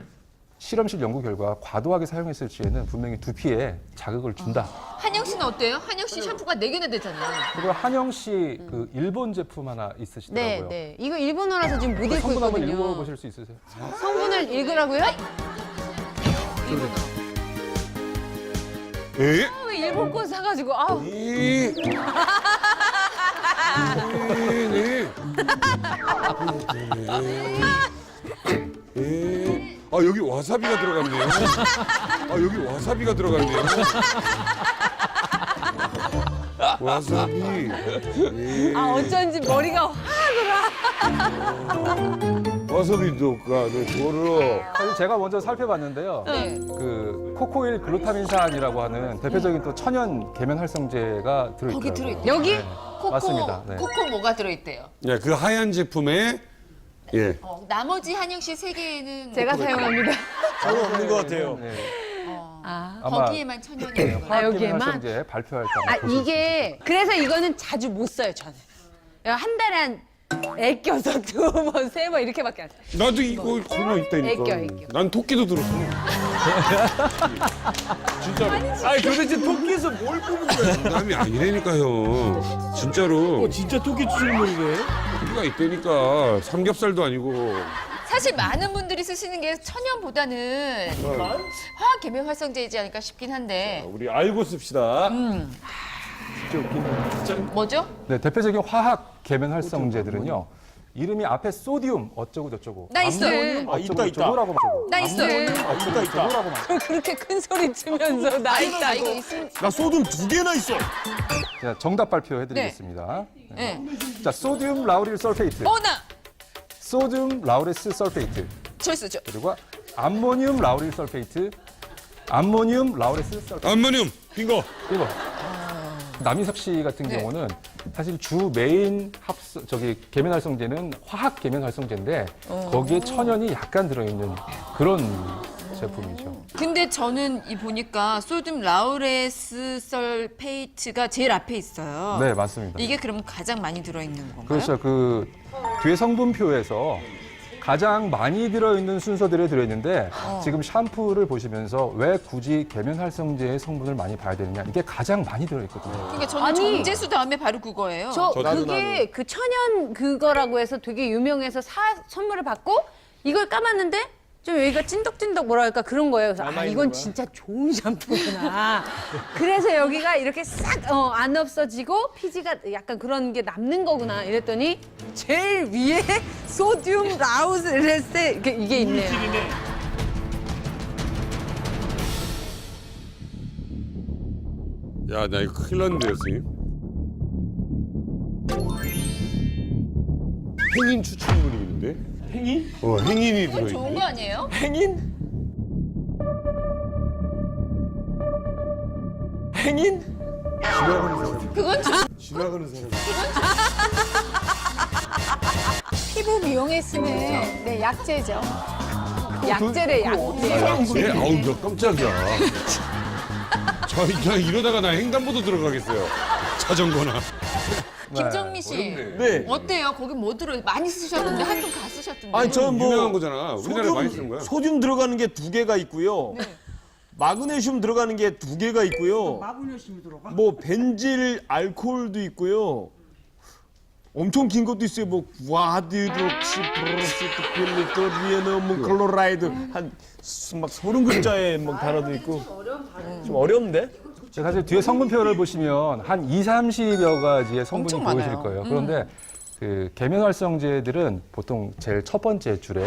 실험실 연구 결과 과도하게 사용했을 시에는 분명히 두피에 자극을 준다. 한영 씨는 어때요? 한영 씨 샴푸가 4개나 되잖아요. 그리고 한영 씨 그 일본 제품 하나 네, 있으시더라고요. 네. 이거 일본어라서 지금 못 읽고 성분 한번 있거든요. 읽어보실 수 있으세요? 성분을 읽으라고요? 에? 왜 일본 거 사가지고 아우. 이. 아 여기 와사비가 들어갔네요. 아 여기 와사비가 들어갔네요. 와사비. 예. 아 어쩐지 머리가 와사비도가 그거를 사실 제가 먼저 살펴봤는데요. 네. 그 코코일 글루타민산이라고 하는 대표적인 또 천연 계면활성제가 들어있더라고요. 거기 들어있대요. 여기 코코 맞습니다. 네. 코코 뭐가 들어있대요? 예, 그 하얀 제품에 예. 나머지 한영 씨 3개는 제가 사용합니다. 저는 없는 것 같아요. 네. 아, 아마 거기에만 천연이에요. 아, 여기에만? 계면활성제 발표할 때 아 아마 보실 수 이게 그래서 이거는 자주 못 써요 저는. 한 달에 한 애껴서 2번, 3번 이렇게밖에 안 써요. 나도 이거 걸려 있다니까. 애껴. 난 토끼도 들었어. 진짜로. 아니 도대체 토끼에서 뭘 뽑은 거야? 농담이 아니라니까요. 진짜로. 진짜 토끼 추출물이네. 토끼가 있다니까. 삼겹살도 아니고. 사실 많은 분들이 쓰시는 게 천연보다는 화학 계면 활성제이지 않을까 싶긴 한데 우리 알고 씁시다. 뭐죠? 네, 대표적인 화학 계면 활성제들은요. 이름이 앞에 소디움 어쩌고 저쩌고. 나 있어요. 암모늄 어쩌고 있다. 저쩌고라고 하고. 나 있어요. 어쩌고 저쩌고라고 하고. 그렇게 큰 소리 치면서 나 나 이거 있으면 나 소금 2개나 있어. 자, 정답 발표해드리겠습니다. 네. 자, 소디움 라우릴 설페이트, 어나 소디움 라우레스 설페이트, 저있어죠. 그리고 암모늄 라우릴 설페이트, 암모늄 라우레스 설페이트. 암모늄 빙고. 이거 남희석 씨 같은 네. 경우는 사실 주 메인 계면 활성제는 화학 계면 활성제인데 거기에 천연이 약간 들어있는 그런 제품이죠. 근데 저는 이 보니까 소듐 라우레스 설페이트가 제일 앞에 있어요. 네, 맞습니다. 이게 그럼 가장 많이 들어있는 건가요? 그렇죠. 그 뒤에 성분표에서 가장 많이 들어있는 순서들이 들어있는데 지금 샴푸를 보시면서 왜 굳이 계면 활성제의 성분을 많이 봐야 되느냐, 이게 가장 많이 들어있거든요. 그러니까 저는 아니. 정제수 다음에 바로 그거예요. 그게 그 천연 그거라고 해서 되게 유명해서 선물을 받고 이걸 감았는데 좀 여기가 찐덕찐덕 뭐라 할까 그런 거예요. 그래서 이건 진짜 좋은 샴푸구나. 그래서 여기가 이렇게 싹 안 없어지고 피지가 약간 그런 게 남는 거구나 이랬더니 제일 위에 소듐 라우레스 이게 있네요. 야, 나 이거 큰일 났는데요, 선생님. 행인 추출물이 있는데? 행인? 행인이 그건 좋은 들어있네. 거 아니에요? 행인? 행인? 지나가는 사람. 그건 지나가는 사람. 피부 미용에 쓰는 네, 약재죠. 약재래 약재. 예? 아우, 나 깜짝이야. 저 그냥 이러다가 나 횡단보도 들어가겠어요. 자전거나. 김정미 씨 네. 어때요? 거기 뭐 들어 많이 쓰셨던데 한통 다 쓰셨던데. 아니 저는 뭐 유명한 거잖아. 우리나라에 많이 쓰는 거야. 소듐 들어가는 게 2개가 있고요. 마그네슘 들어가는 게 2개가 있고요. 마그네슘이 들어가? 뭐 벤질 알코올도 있고요. 엄청 긴 것도 있어요. 뭐 구아드록시 프로시트 필리토리에너 뭐 클로라이드 한 막 30글자의 뭐 단어도 있고. 좀 어려운데? 사실 뒤에 성분표를 보시면 한 2, 30여 가지의 성분이 엄청 보이실 많아요. 거예요. 그런데 그 계면 활성제들은 보통 제일 첫 번째 줄에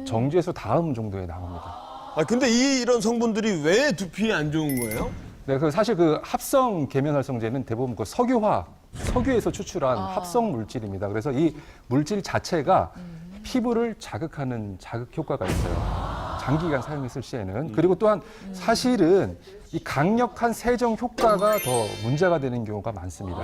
정제수 다음 정도에 나옵니다. 아 근데 이런 성분들이 왜 두피에 안 좋은 거예요? 네, 그 사실 그 합성 계면 활성제는 대부분 그 석유에서 추출한 합성 물질입니다. 그래서 이 물질 자체가 피부를 자극하는 자극 효과가 있어요. 장기간 사용했을 시에는. 그리고 또한 사실은 이 강력한 세정 효과가 더 문제가 되는 경우가 많습니다.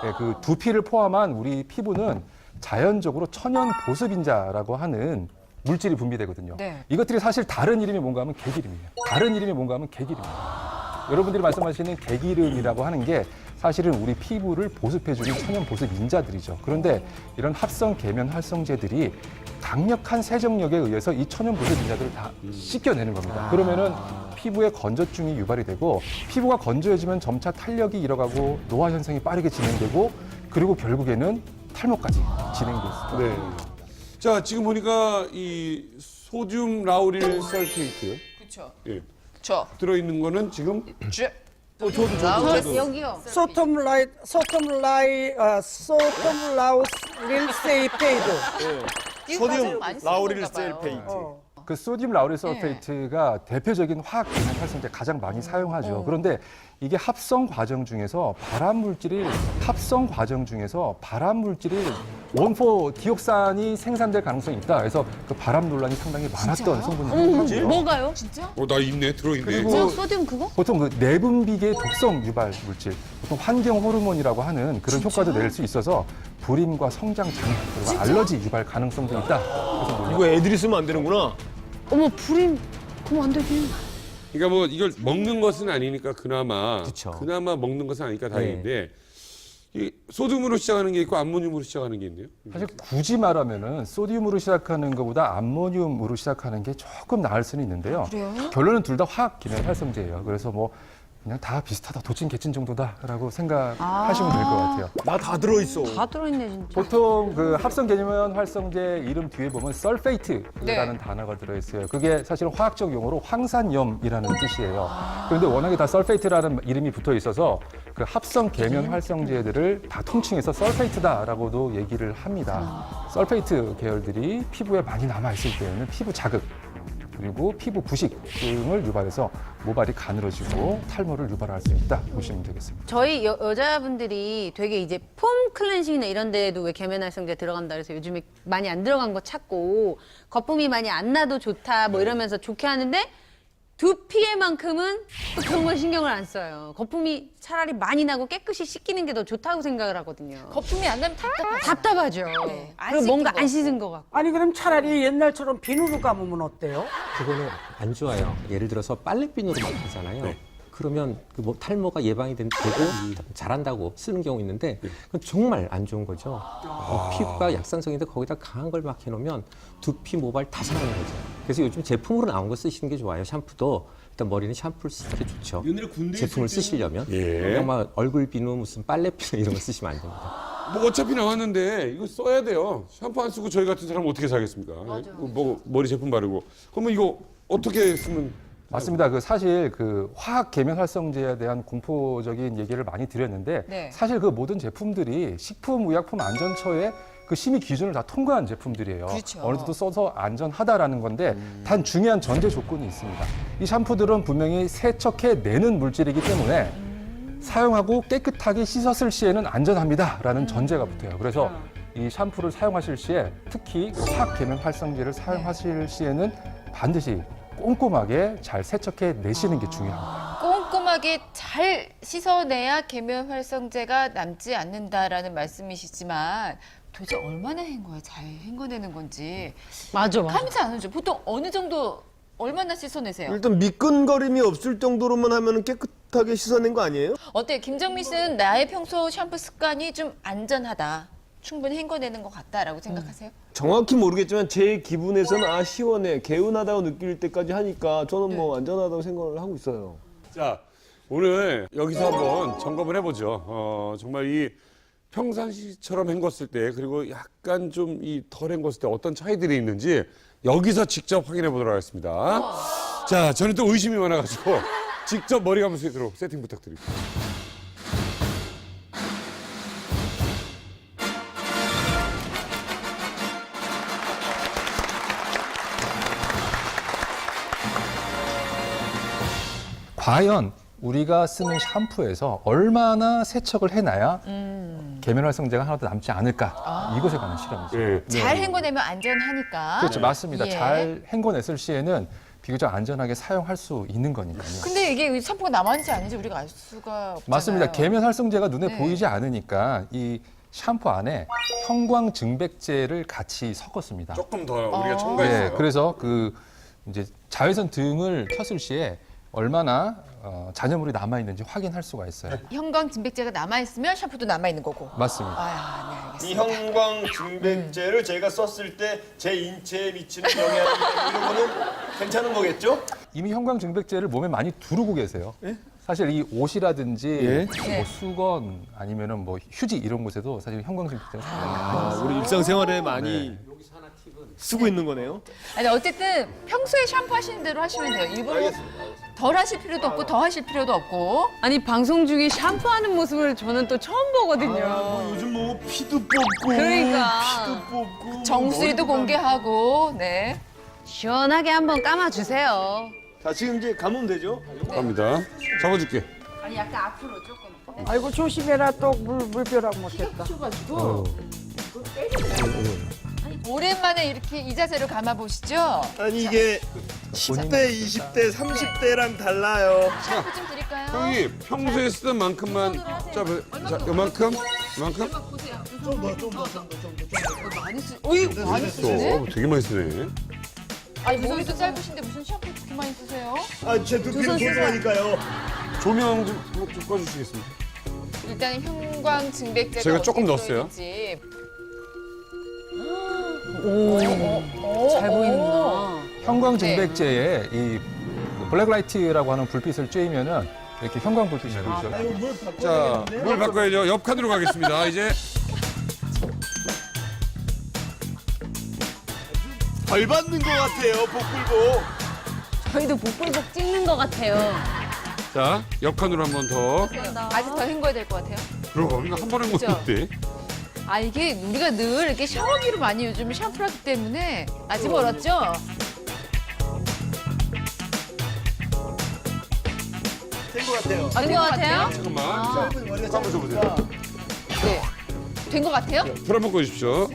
네, 그 두피를 포함한 우리 피부는 자연적으로 천연 보습인자라고 하는 물질이 분비되거든요. 네. 이것들이 사실 다른 이름이 뭔가 하면 개기름이에요. 다른 이름이 뭔가 하면 개기름이에요. 여러분들이 말씀하시는 개기름이라고 하는 게 사실은 우리 피부를 보습해주는 천연 보습 인자들이죠. 그런데 이런 합성 계면 활성제들이 강력한 세정력에 의해서 이 천연 보습 인자들을 다 씻겨내는 겁니다. 그러면은 피부에 건조증이 유발이 되고 피부가 건조해지면 점차 탄력이 잃어가고 노화 현상이 빠르게 진행되고 그리고 결국에는 탈모까지 진행될 수 있습니다. 네. 자, 지금 보니까 이 소듐 라우릴 설페이트. 그렇죠. 예. 저 들어있는 거는 지금 여기요. 소톰 라우스 릴세이페이드. 이거 가장 소듐 많이 쓰는 라우릴 건가 봐요. 셀페이트. 그 소듐 라우릴 설페이트가 대표적인 화학 계면 활성제 가장 많이 사용하죠. 그런데 이게 합성 과정 중에서 발암 물질이 원포 디옥산이 생산될 가능성이 있다. 그래서 그 발암 논란이 상당히 많았던 성분이거든요. 뭐가요? 나 있네, 들어있네. 그리고 소듐 그거? 보통 그 내분비계 독성 유발 물질, 보통 환경 호르몬이라고 하는 그런 효과도 낼 수 있어서 불임과 성장 장애 그리고 알러지 유발 가능성도 있다. 그래서 이거 애들이 쓰면 안 되는구나. 어머 불임 그럼 안 되지. 그러니까 뭐 이걸 먹는 것은 아니니까 그나마 그쵸. 그나마 먹는 것은 아니니까 다행인데 이 소듐으로 시작하는 게 있고 암모늄으로 시작하는 게 있네요. 사실 굳이 말하면은 소디움으로 시작하는 것보다 암모늄으로 시작하는 게 조금 나을 수는 있는데요. 그래요? 결론은 둘 다 화학 계면 활성제예요. 그래서 뭐 그냥 다 비슷하다, 도찐 개찐 정도다라고 생각하시면 될 것 같아요. 나 다 들어있어. 다 들어있네 진짜. 보통 그 합성 계면 활성제 이름 뒤에 보면 설페이트라는 단어가 들어있어요. 그게 사실은 화학적 용어로 황산염이라는 뜻이에요. 그런데 워낙에 다 설페이트라는 이름이 붙어 있어서 그 합성 계면 활성제들을 다 통칭해서 설페이트다라고도 얘기를 합니다. 설페이트 계열들이 피부에 많이 남아 있을 때에는 피부 자극 그리고 피부 부식 등을 유발해서 모발이 가늘어지고 탈모를 유발할 수 있다 보시면 되겠습니다. 저희 여자분들이 되게 이제 폼 클렌징이나 이런 데에도 왜 계면활성제 들어간다 그래서 요즘에 많이 안 들어간 거 찾고 거품이 많이 안 나도 좋다 뭐 이러면서 좋게 하는데 두피에만큼은 또 그런 걸 신경을 안 써요. 거품이 차라리 많이 나고 깨끗이 씻기는 게 더 좋다고 생각을 하거든요. 거품이 안 나면 답답하죠. 답답하죠. 네, 안 그리고 씻긴 뭔가 거 안 씻은 것 같고. 아니 그럼 차라리 옛날처럼 비누로 감으면 어때요? 그거는 안 좋아요. 예를 들어서 빨래비누로 막 하잖아요. 그러면 그 뭐 탈모가 예방이 되고 잘한다고 쓰는 경우 있는데 그건 정말 안 좋은 거죠. 피부가 약산성인데 거기다 강한 걸 막 해놓으면 두피, 모발 다 상하는 거죠. 그래서 요즘 제품으로 나온 거 쓰시는 게 좋아요. 샴푸도 일단 머리는 샴푸를 쓰는 게 좋죠. 옛날에 군대 제품을 있을 때는- 쓰시려면 예. 그냥 막 얼굴 비누 무슨 빨래 비누 이런 거 쓰시면 안 됩니다. 뭐 어차피 나왔는데 이거 써야 돼요. 샴푸 안 쓰고 저희 같은 사람은 어떻게 살겠습니까? 뭐 머리 제품 바르고. 그러면 이거 어떻게 쓰면 맞습니다. 그 사실 그 화학 계면 활성제에 대한 공포적인 얘기를 많이 드렸는데 네. 사실 그 모든 제품들이 식품의약품안전처의 그 심의 기준을 다 통과한 제품들이에요. 그렇죠. 어느 정도 써서 안전하다라는 건데 단 중요한 전제 조건이 있습니다. 이 샴푸들은 분명히 세척해 내는 물질이기 때문에 사용하고 깨끗하게 씻었을 시에는 안전합니다라는 전제가 붙어요. 그래서 이 샴푸를 사용하실 시에 특히 화학 계면 활성제를 사용하실 시에는 반드시 꼼꼼하게 잘 세척해 내시는 게 중요합니다. 꼼꼼하게 잘 씻어내야 계면 활성제가 남지 않는다라는 말씀이시지만 도대체 얼마나 헹궈야 잘 헹궈내는 건지 맞아. 감이 잘 안 오죠. 보통 어느 정도 얼마나 씻어내세요? 일단 미끈거림이 없을 정도로만 하면 깨끗하게 씻어낸 거 아니에요? 어때요? 김정민 씨는 나의 평소 샴푸 습관이 좀 안전하다. 충분히 헹궈내는 것 같다라고 생각하세요? 정확히 모르겠지만 제 기분에서는 아 시원해 개운하다고 느낄 때까지 하니까 저는 뭐 안전하다고 생각을 하고 있어요. 자, 오늘 여기서 한번 점검을 해보죠. 정말 이 평상시처럼 헹궜을 때 그리고 약간 좀 이 덜 헹궜을 때 어떤 차이들이 있는지 여기서 직접 확인해 보도록 하겠습니다. 자, 저는 또 의심이 많아가지고 직접 머리 감을 수 있도록 세팅 부탁드립니다. 과연 우리가 쓰는 샴푸에서 얼마나 세척을 해놔야 계면 활성제가 하나도 남지 않을까 이것에 관한 실험이죠. 예. 잘 헹궈내면 안전하니까. 그렇죠, 맞습니다. 예. 잘 헹궈냈을 시에는 비교적 안전하게 사용할 수 있는 거니까요. 근데 이게 샴푸가 남았는지 아닌지 우리가 알 수가 없잖아요. 맞습니다. 계면 활성제가 눈에 네. 보이지 않으니까 이 샴푸 안에 형광 증백제를 같이 섞었습니다. 조금 더 우리가 네, 첨가했어요. 그래서 그 이제 자외선 등을 켰을 시에 얼마나 잔여물이 남아 있는지 확인할 수가 있어요. 형광 진백제가 남아 있으면 샴푸도 남아 있는 거고. 맞습니다. 아, 네, 이 알겠습니다. 형광 증백제를 제가 썼을 때 제 인체에 미치는 영향 이런 거는 괜찮은 거겠죠? 이미 형광 증백제를 몸에 많이 두르고 계세요. 사실 이 옷이라든지 예? 뭐 수건 아니면은 뭐 휴지 이런 곳에도 사실 형광 증백제가 상당히 많이 우리 일상생활에 많이 쓰고 있는 거네요. 아니 어쨌든 평소에 샴푸 하시는 대로 하시면 돼요. 일부러 덜 하실 필요도 없고 더 하실 필요도 없고. 아니 방송 중에 샴푸하는 모습을 저는 또 처음 보거든요. 요즘 뭐 피도 뽑고 그러니까. 피도 뽑고 정수리도 공개하고. 네. 시원하게 한번 감아주세요. 자 지금 이제 감으면 되죠? 갑니다. 잡아줄게. 아니 약간 앞으로 조금. 아이고 조심해라 또 물벼락 못했다. 오랜만에 이렇게 이 자세로 감아 보시죠. 아니 이게 10대, 20대, 30대랑 달라요. 샴푸 좀 드릴까요? 형이 평소에 쓰던 만큼만 자, 요만큼? 요만큼? 많이 쓰. 어이 많이 쓰시네. 되게 많이 쓰네. 아니 머리도 짧으신데 무슨 샴푸 그렇게 많이 쓰세요? 제 두피는 소중하니까요. 조명 좀 꺼주시겠습니까? 일단 형광 증백제가 제가 조금 어떻게 넣었어요. 들어있는지. 잘 보이는구나. 형광 증백제에 이 블랙라이트라고 하는 불빛을 쬐면은 이렇게 형광불빛이 보이죠. 자, 물 바꿔야죠. 옆 칸으로 가겠습니다. 이제 덜 받는 것 같아요, 복불복. 저희도 복불복 찍는 것 같아요. 자, 옆 칸으로 한 번 더. 아직 더 헹궈야 될 것 같아요. 그럼 이거 한 번에 먹는데. 아 이게 우리가 늘 이렇게 샤워기로 많이 요즘 샴푸를 하기 때문에 아직 멀었죠? 된 것 같아요. 된 것 같아요? 잠깐만. 한번 줘보세요. 네. 된 것 같아요? 불 한번 꺼주십시오.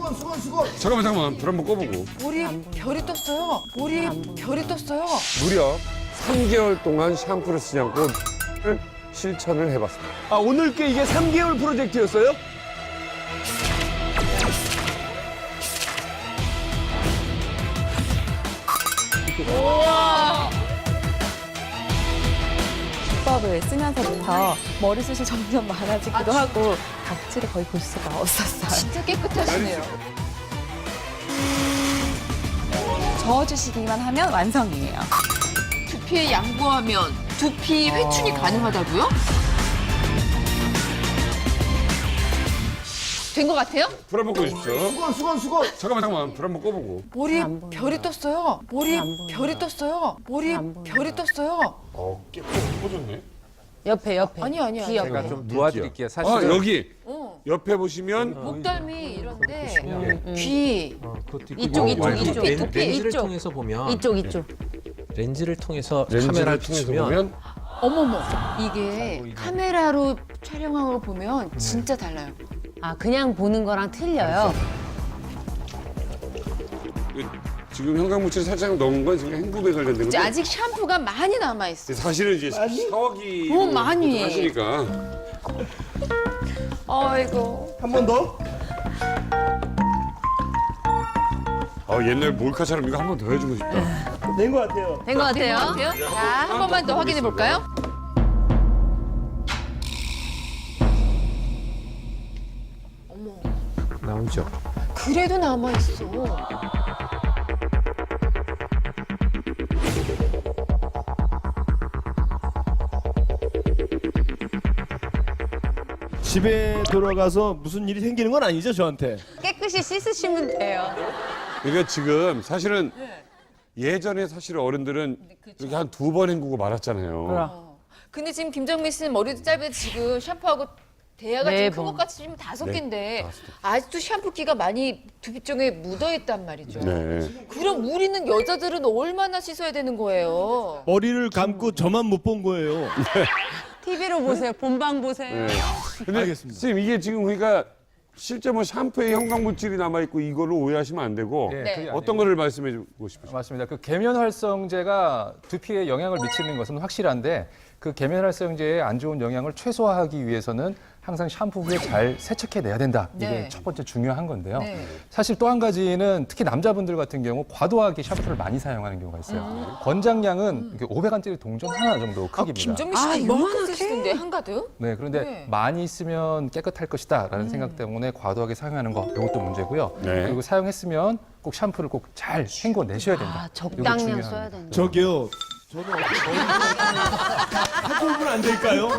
잠깐만. 불 한번 꺼보고. 머리 별이 떴어요. 머리 별이 떴어요. 무려 3개월 동안 샴푸를 쓰지 않고 실천을 해봤습니다. 아, 오늘 게 이게 3개월 프로젝트였어요? 기법을 쓰면서부터 머리숱이 점점 많아지기도 하고 각질을 거의 볼 수가 없었어요. 진짜 깨끗하시네요. 저어주시기만 하면 완성이에요. 두피에 양보하면 두피 회춘이 가능하다고요? 된 것 같아요? 불 한번 꺼주십시오. 수건. 잠깐만. 불 한번 꺼보고. 머리 별이 떴어요. 머리 별이 떴어요. 머리 별이 떴어요. 꺼졌네. 옆에. 아니. 귀 옆에. 제가 좀 도와드릴게요. 아, 사실은 여기. 옆에 보시면 목덜미 이런데 귀 그것도 있고 이쪽, 이거 말고 이쪽. 렌즈를 이쪽. 통해서 보면 이쪽. 렌즈를 통해서 렌즈를 카메라를 통해서 비추면 보면 어머머 이게 카메라로 촬영한 거 보면 진짜 달라요. 아, 그냥 보는 거랑 틀려요. 지금 형광물질 살짝 넣은 건 지금 행복에 관련된 이제 건데 아직 샴푸가 많이 남아 있어. 사실은 이제 샤워기 많이. 하시니까 아이고. 한 번 더? 옛날 몰카처럼 이거 한 번 더 해주고 싶다. 된 것 같아요. 된 것 같아요. 자, 한 번만 더 확인해 볼까요? 나오죠. 그래도 남아 있어. 집에 들어가서 무슨 일이 생기는 건 아니죠, 저한테? 깨끗이 씻으시면 돼요. 그러니까 지금 사실은 예전에 사실 어른들은 이렇게 한 2번 헹구고 말았잖아요. 근데 지금 김정민 씨는 머리도 짧은데 지금 샴푸하고 대야가 네 지금 큰 번. 것 같이 지금 5개인데 아직도 샴푸기가 많이 두피 쪽에 묻어 있단 말이죠. 네. 그럼 물 있는 여자들은 얼마나 씻어야 되는 거예요? 머리를 감고 저만 못 본 거예요. TV로 보세요. 본방 보세요. 네. 근데 선생님 이게 지금 그러니까 실제 뭐 샴푸에 형광물질이 남아 있고 이거를 오해하시면 안 되고 네. 그게 어떤 거를 말씀해 주고 싶으세요? 맞습니다. 그 계면활성제가 두피에 영향을 미치는 것은 확실한데 그 계면활성제의 안 좋은 영향을 최소화하기 위해서는 항상 샴푸 후에 잘 세척해내야 된다. 이게 네. 첫 번째 중요한 건데요. 네. 사실 또 한 가지는 특히 남자분들 같은 경우 과도하게 샴푸를 많이 사용하는 경우가 있어요. 권장량은 500원짜리 동전 하나 정도 크기입니다. 김정민 씨도 이만큼 쓰시던데 한가득? 네, 그런데 네. 많이 쓰면 깨끗할 것이다라는 생각 때문에 과도하게 사용하는 거 이것도 문제고요. 네. 그리고 사용했으면 꼭 샴푸를 꼭 잘 헹궈 내셔야 된다. 아, 이거 적당량 중요합니다. 써야 된다. 저기요. 저는 어떻게 한쪽은 안 될까요?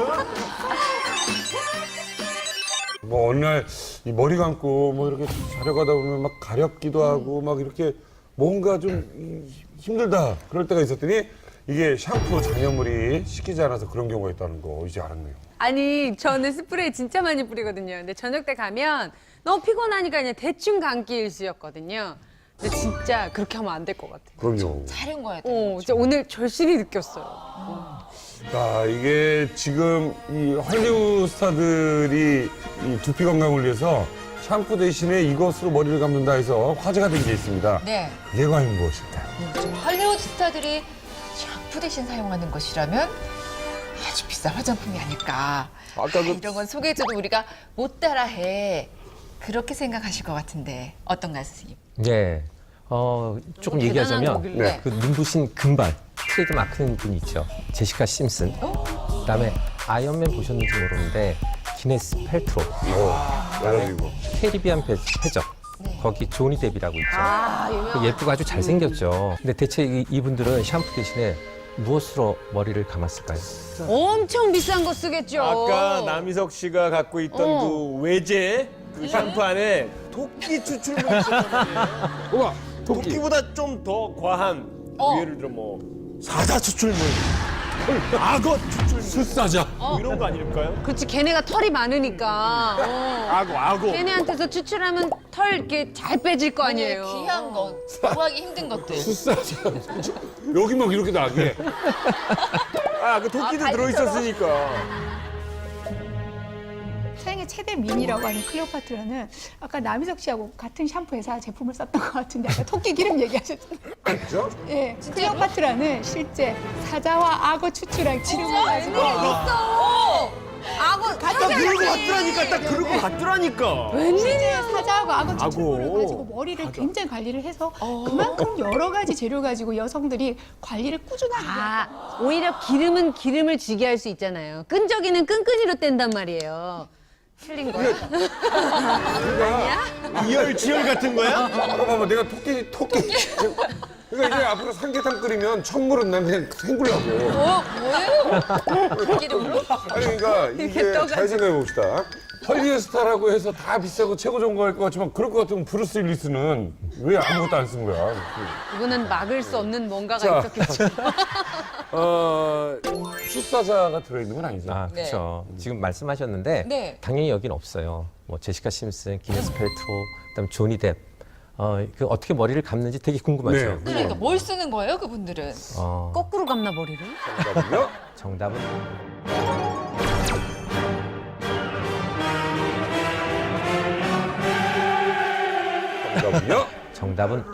뭐 어느 날 이 머리 감고 뭐 이렇게 자려가다 보면 막 가렵기도 하고 막 이렇게 뭔가 좀 힘들다 그럴 때가 있었더니 이게 샴푸 잔여물이 식히지 않아서 그런 경우가 있다는 거 이제 알았네요. 아니, 저는 스프레이 진짜 많이 뿌리거든요. 근데 저녁 때 가면 너무 피곤하니까 그냥 대충 감기 일수였거든요. 근데 진짜 그렇게 하면 안 될 것 같아요. 그럼요. 촬영 가야 돼. 진짜 오늘 절실히 느꼈어요. 자, 이게 지금 이 헐리우드 스타들이 이 두피 건강을 위해서 샴푸 대신에 이것으로 머리를 감는다 해서 화제가 된 게 있습니다. 네. 이게 과연 무엇일까요? 할리우드 스타들이 샴푸 대신 사용하는 것이라면 아주 비싼 화장품이 아닐까. 이런 건 소개해줘도 우리가 못 따라해. 그렇게 생각하실 것 같은데 어떤가요, 선생님? 네. 조금 대단한 얘기하자면 거길래. 네. 그 눈부신 금발 트레이드 마크는 분이 있죠. 제시카 심슨. 그다음에 아이언맨 보셨는지 모르는데 기네스 펠트로. 그래가지고. 캐리비안 해적. 거기 조니 뎁이라고 있죠. 그 예쁘고 아주 잘생겼죠. 근데 대체 이분들은 샴푸 대신에 무엇으로 머리를 감았을까요? 엄청 비싼 거 쓰겠죠. 아까 남희석 씨가 갖고 있던 그 외제 그 샴푸 안에 토끼 추출물이 있었단 말이에요. 우와, 토끼. 토끼보다 좀 더 과한 예를 들어 뭐 사자 추출물, 악어 추출물, 숫사자. 뭐 이런 거 아닐까요? 그렇지, 걔네가 털이 많으니까. 악어. 걔네한테서 추출하면 털 이렇게 잘 빼질 거 아니에요. 귀한 거, 구하기 힘든 것들. 숫사자. 여기 막 이렇게 나게. 그 토끼도 들어있었으니까. 사용의 최대 미인이라고 하는 클레오파트라는 아까 남희석 씨하고 같은 샴푸 회사 제품을 썼던 것 같은데 아까 토끼 기름 얘기하셨잖아요. 그죠? 예, 클레오파트라는 실제 사자와 악어 추출한 기름을 가지고 악어 딱 그런 거 같더라니까. 딱 그런 거 같더라니까. 실제 사자하고 악어 악어. 추출물을 가지고 머리를 굉장히 관리를 해서 그만큼 여러 가지 재료 가지고 여성들이 관리를 꾸준하게 해요. 오히려 기름은 기름을 지게 할 수 있잖아요. 끈적이는 끈끈이로 뗀단 말이에요. 틀린 거야? 이열치열 같은 거야? 봐봐, 내가 토끼. 그러니까 이제 앞으로 삼계탕 끓이면 첫물은 난 그냥 헹구려고. 뭐예요? 기름으로? 아니 그러니까 이게 잘 생각해 봅시다. 헐리우드스타라고 해서 다 비싸고 최고 좋은 거 할 것 같지만 그럴 것 같으면 브루스 윌리스는 왜 아무것도 안 쓴 거야? 이거는 막을 수 없는 뭔가가 자. 있었겠죠. 숫사자가 들어있는 건 아니죠. 아, 그렇죠. 지금 말씀하셨는데 네. 당연히 여긴 없어요. 뭐 제시카 심슨, 기네스 펠트로, 그다음 조니 뎁. 그 어떻게 머리를 감는지 되게 궁금하죠. 그러니까 뭘 쓰는 거예요, 그분들은? 거꾸로 감나 머리를? 정답은요? 정답은 정답은요? 정답은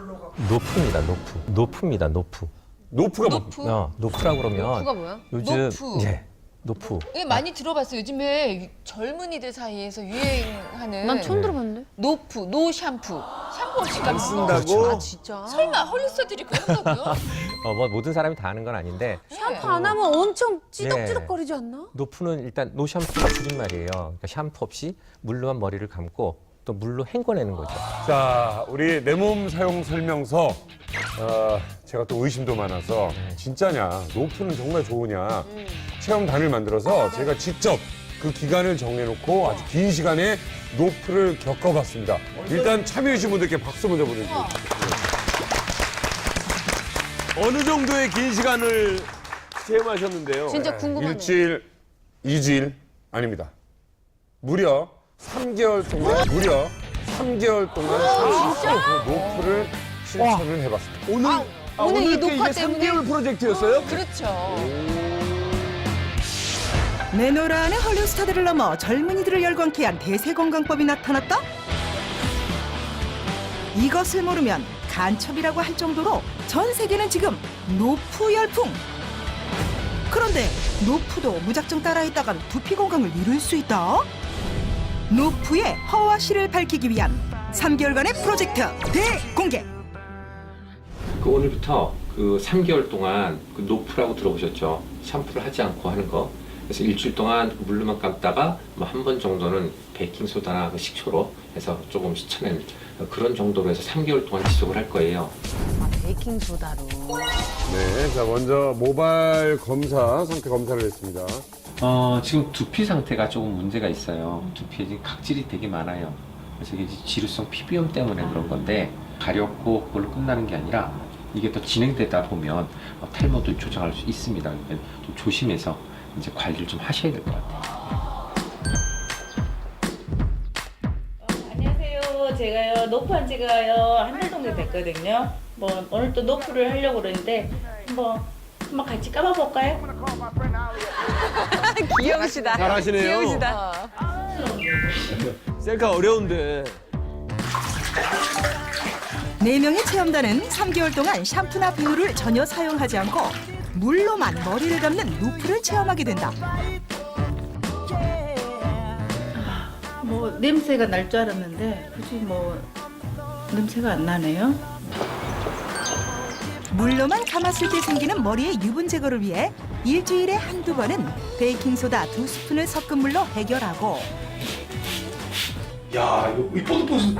노프입니다. 노프입니다. 노프. 노프가 뭐? 노프? 노프라고 그러면 노프가 뭐야? 요즘 노프. 예, 노프. 예, 많이 들어봤어요. 요즘에 젊은이들 사이에서 유행하는 난 처음 들어봤는데. 노프, 노 샴푸. 샴푸 없이 안 감는 거. 쓴다고? 아 진짜? 설마 헐리스타들이 그런다고요? 뭐 모든 사람이 다 하는 건 아닌데 샴푸 안 하면 엄청 찌덕찌덕거리지 않나? 노프는 일단 노 샴푸가 줄임말이에요. 그러니까 샴푸 없이 물로만 머리를 감고 또 물로 헹궈내는 거죠. 자, 우리 내 몸 사용 설명서. 제가 또 의심도 많아서 진짜냐, 노프는 정말 좋으냐 체험단을 만들어서 제가 직접 그 기간을 정해놓고 아주 긴 시간에 노프를 겪어봤습니다. 일단 참여해주신 분들께 박수 먼저 보내드립니다. 어느 정도의 긴 시간을 체험하셨는데요? 진짜 궁금하네. 일주일, 2주일 아닙니다. 무려 3개월 동안 그 노프를 실천을 해봤습니다. 오늘 이 게 녹화 이게 때문에? 3개월 프로젝트였어요? 그렇죠. 내노라 안의 헐리우드 스타들을 넘어 젊은이들을 열광케 한 대세 건강법이 나타났다? 이것을 모르면 간첩이라고 할 정도로 전 세계는 지금 노프 열풍! 그런데 노프도 무작정 따라했다간 두피 건강을 잃을 수 있다? 노프의 허와 실을 밝히기 위한 3개월간의 프로젝트 대공개! 오늘부터 그 3개월 동안 그 노프라고 들어보셨죠? 샴푸를 하지 않고 하는 거. 그래서 일주일 동안 물로만 감다가 뭐 한 번 정도는 베이킹 소다나 그 식초로 해서 조금 씻어내는 그런 정도로 해서 3개월 동안 지속을 할 거예요. 아, 베이킹 소다로. 네, 자 먼저 모발 검사, 상태 검사를 했습니다. 지금 두피 상태가 조금 문제가 있어요. 두피에 지금 각질이 되게 많아요. 그래서 이게 지루성 피부염 때문에 그런 건데 가렵고 그걸로 끝나는 게 아니라 이게 더 진행되다 보면 탈모도 조장할 수 있습니다. 그러니까 좀 조심해서 이제 관리를 좀 하셔야 될 것 같아요. 안녕하세요. 제가요 노프한 지가요 한 달 정도 됐거든요. 뭐 오늘 또 노프를 하려고 그러는데 한번 같이 감아볼까요? 귀여우시다. 잘하시네요. 귀여우시다. 셀카 어려운데. 4명의 체험단은 3개월 동안 샴푸나 비누를 전혀 사용하지 않고 물로만 머리를 감는 노프를 체험하게 된다. 뭐 냄새가 날 줄 알았는데 굳이 뭐 냄새가 안 나네요. 물로만 감았을 때 생기는 머리의 유분 제거를 위해 일주일에 한두 번은 베이킹소다 2스푼을 섞은 물로 해결하고 야, 이거 뽀득뽀득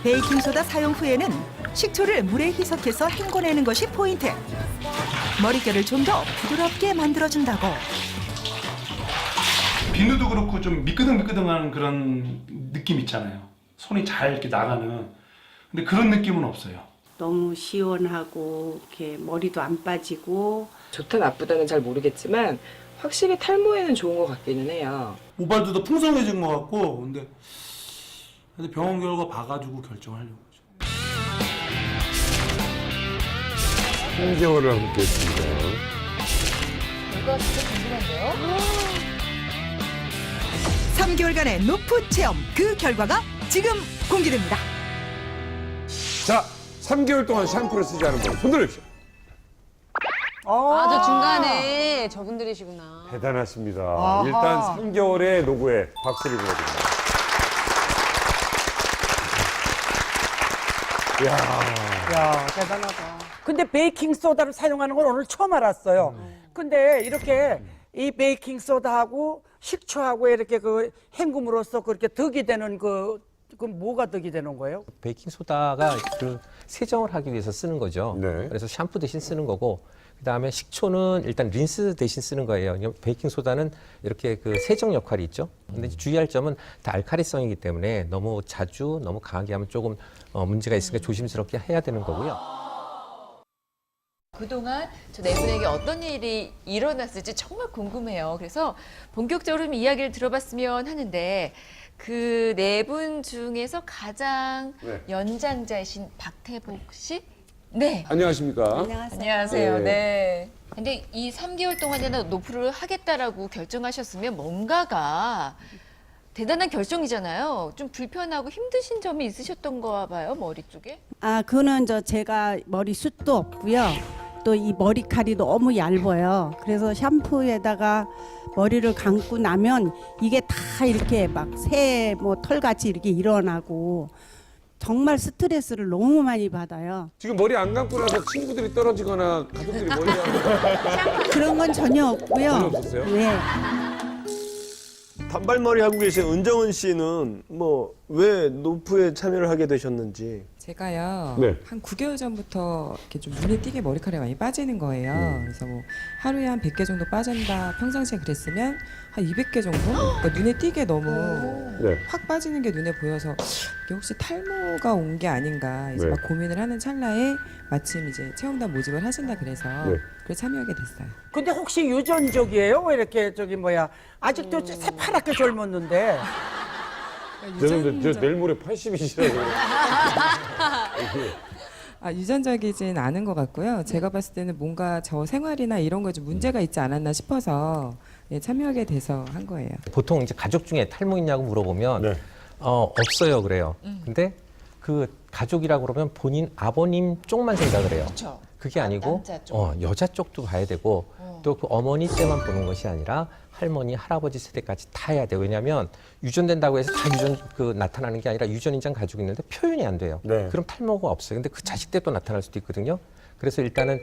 베이킹소다 사용 후에는 식초를 물에 희석해서 헹궈내는 것이 포인트. 머릿결을 좀 더 부드럽게 만들어준다고. 비누도 그렇고 좀 미끄덩미끄덩한 그런 느낌 있잖아요. 손이 잘 이렇게 나가는. 근데 그런 느낌은 없어요. 너무 시원하고 이렇게 머리도 안 빠지고. 좋다 나쁘다는 잘 모르겠지만 확실히 탈모에는 좋은 것 같기는 해요. 모발도 더 풍성해진 것 같고 근데 병원 결과 봐가지고 결정하려고. 3개월을 함께 했습니다. 이거 진짜 궁금한데요? 3개월간의 노프 체험 그 결과가 지금 공개됩니다. 자, 3개월 동안 샴푸를 쓰지 않은 분 손 들어주십시오. 아, 저 중간에 저분들이시구나. 대단하십니다. 아하. 일단 3개월의 노고에 박수를 보내드립니다. 야, 대단하다. 근데 베이킹 소다를 사용하는 걸 오늘 처음 알았어요. 근데 이렇게 이 베이킹 소다하고 식초하고 이렇게 그 헹굼으로써 그렇게 덕이 되는 그 뭐가 덕이 되는 거예요? 베이킹 소다가 그 세정을 하기 위해서 쓰는 거죠. 네. 그래서 샴푸 대신 쓰는 거고, 그다음에 식초는 일단 린스 대신 쓰는 거예요. 베이킹 소다는 이렇게 그 세정 역할이 있죠. 근데 주의할 점은 다 알카리성이기 때문에 너무 자주 너무 강하게 하면 조금 문제가 있으니까 조심스럽게 해야 되는 거고요. 그동안 저 네 분에게 어떤 일이 일어났을지 정말 궁금해요. 그래서 본격적으로 좀 이야기를 들어봤으면 하는데 그 네 분 중에서 가장 네. 연장자이신 박태복 씨? 네. 안녕하십니까? 안녕하세요. 네. 네. 근데 이 3개월 동안이나 노프를 하겠다라고 결정하셨으면 뭔가가 대단한 결정이잖아요. 좀 불편하고 힘드신 점이 있으셨던 거 봐요, 머리 쪽에? 아, 그거는 제가 머리 숱도 없고요. 또 이 머리칼이 너무 얇아요. 그래서 샴푸에다가 머리를 감고 나면 이게 다 이렇게 막 새 뭐 털같이 이렇게 일어나고 정말 스트레스를 너무 많이 받아요. 지금 머리 안 감고 나서 친구들이 떨어지거나 가족들이 머리 감고 그런 건 전혀 없고요. 전혀 없었어요? 네. 단발머리 하고 계신 은정은 씨는 뭐 왜 노프에 참여를 하게 되셨는지. 제가요 네. 한 9개월 전부터 이렇게 좀 눈에 띄게 머리카락이 많이 빠지는 거예요. 그래서 뭐 하루에 한 100개 정도 빠진다. 평상시에 그랬으면 한 200개 정도? 그러니까 눈에 띄게 너무 네. 확 빠지는 게 눈에 보여서 이게 혹시 탈모가 온 게 아닌가 이제 네. 막 고민을 하는 찰나에 마침 이제 체험단 모집을 하신다 그래서 네. 그래서 참여하게 됐어요. 근데 혹시 유전적이에요? 왜 이렇게 아직도 새파랗게 젊었는데. 죄송한데 저 내일 모레 80이시라고. 유전적이진 않은 것 같고요. 제가 봤을 때는 뭔가 저 생활이나 이런 거에 좀 문제가 있지 않았나 싶어서 참여하게 돼서 한 거예요. 보통 이제 가족 중에 탈모 있냐고 물어보면 네. 없어요 그래요. 근데 그 가족이라고 그러면 본인 아버님 쪽만 생각을 해요. 그렇죠. 그게 아니고 남자 쪽. 여자 쪽도 봐야 되고 또 그 어머니 때만 보는 것이 아니라 할머니, 할아버지 세대까지 다 해야 돼요. 왜냐하면 유전된다고 해서 다 나타나는 게 아니라 유전 인자는 가지고 있는데 표현이 안 돼요. 네. 그럼 탈모가 없어요. 근데 그 자식 때 또 나타날 수도 있거든요. 그래서 일단은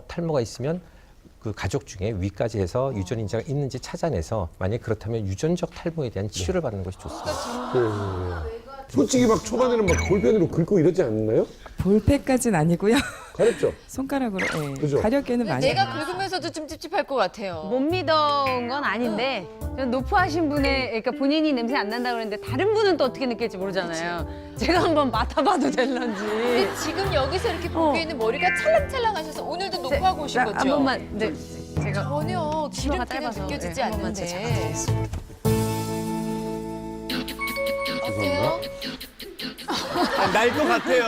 탈모가 있으면 그 가족 중에 위까지 해서 유전 인자가 있는지 찾아내서 만약 그렇다면 유전적 탈모에 대한 치료를 받는 것이 좋습니다. 솔직히 막 초반에는 막 볼펜으로 긁고 이러지 않나요? 볼펜까지는 아니고요. 가렵죠? 손가락으로 그죠? 가렵게는 많이. 내가 긁으면서도 좀 찝찝할 것 같아요. 못 믿은 건 아닌데 저는 노프하신 분의 그러니까 본인이 냄새 안 난다 그랬는데 다른 분은 또 어떻게 느낄지 모르잖아요. 제가 한번 맡아봐도 될런지. 근데 지금 여기서 이렇게 보기에는 머리가 찰랑찰랑하셔서 오늘도 노프하고 오신 거죠? 한 번만 네, 제가 전혀 치마가 기름기는 짧아서, 느껴지지 네, 한 번만 않는데. 어때요? 날 것 같아요.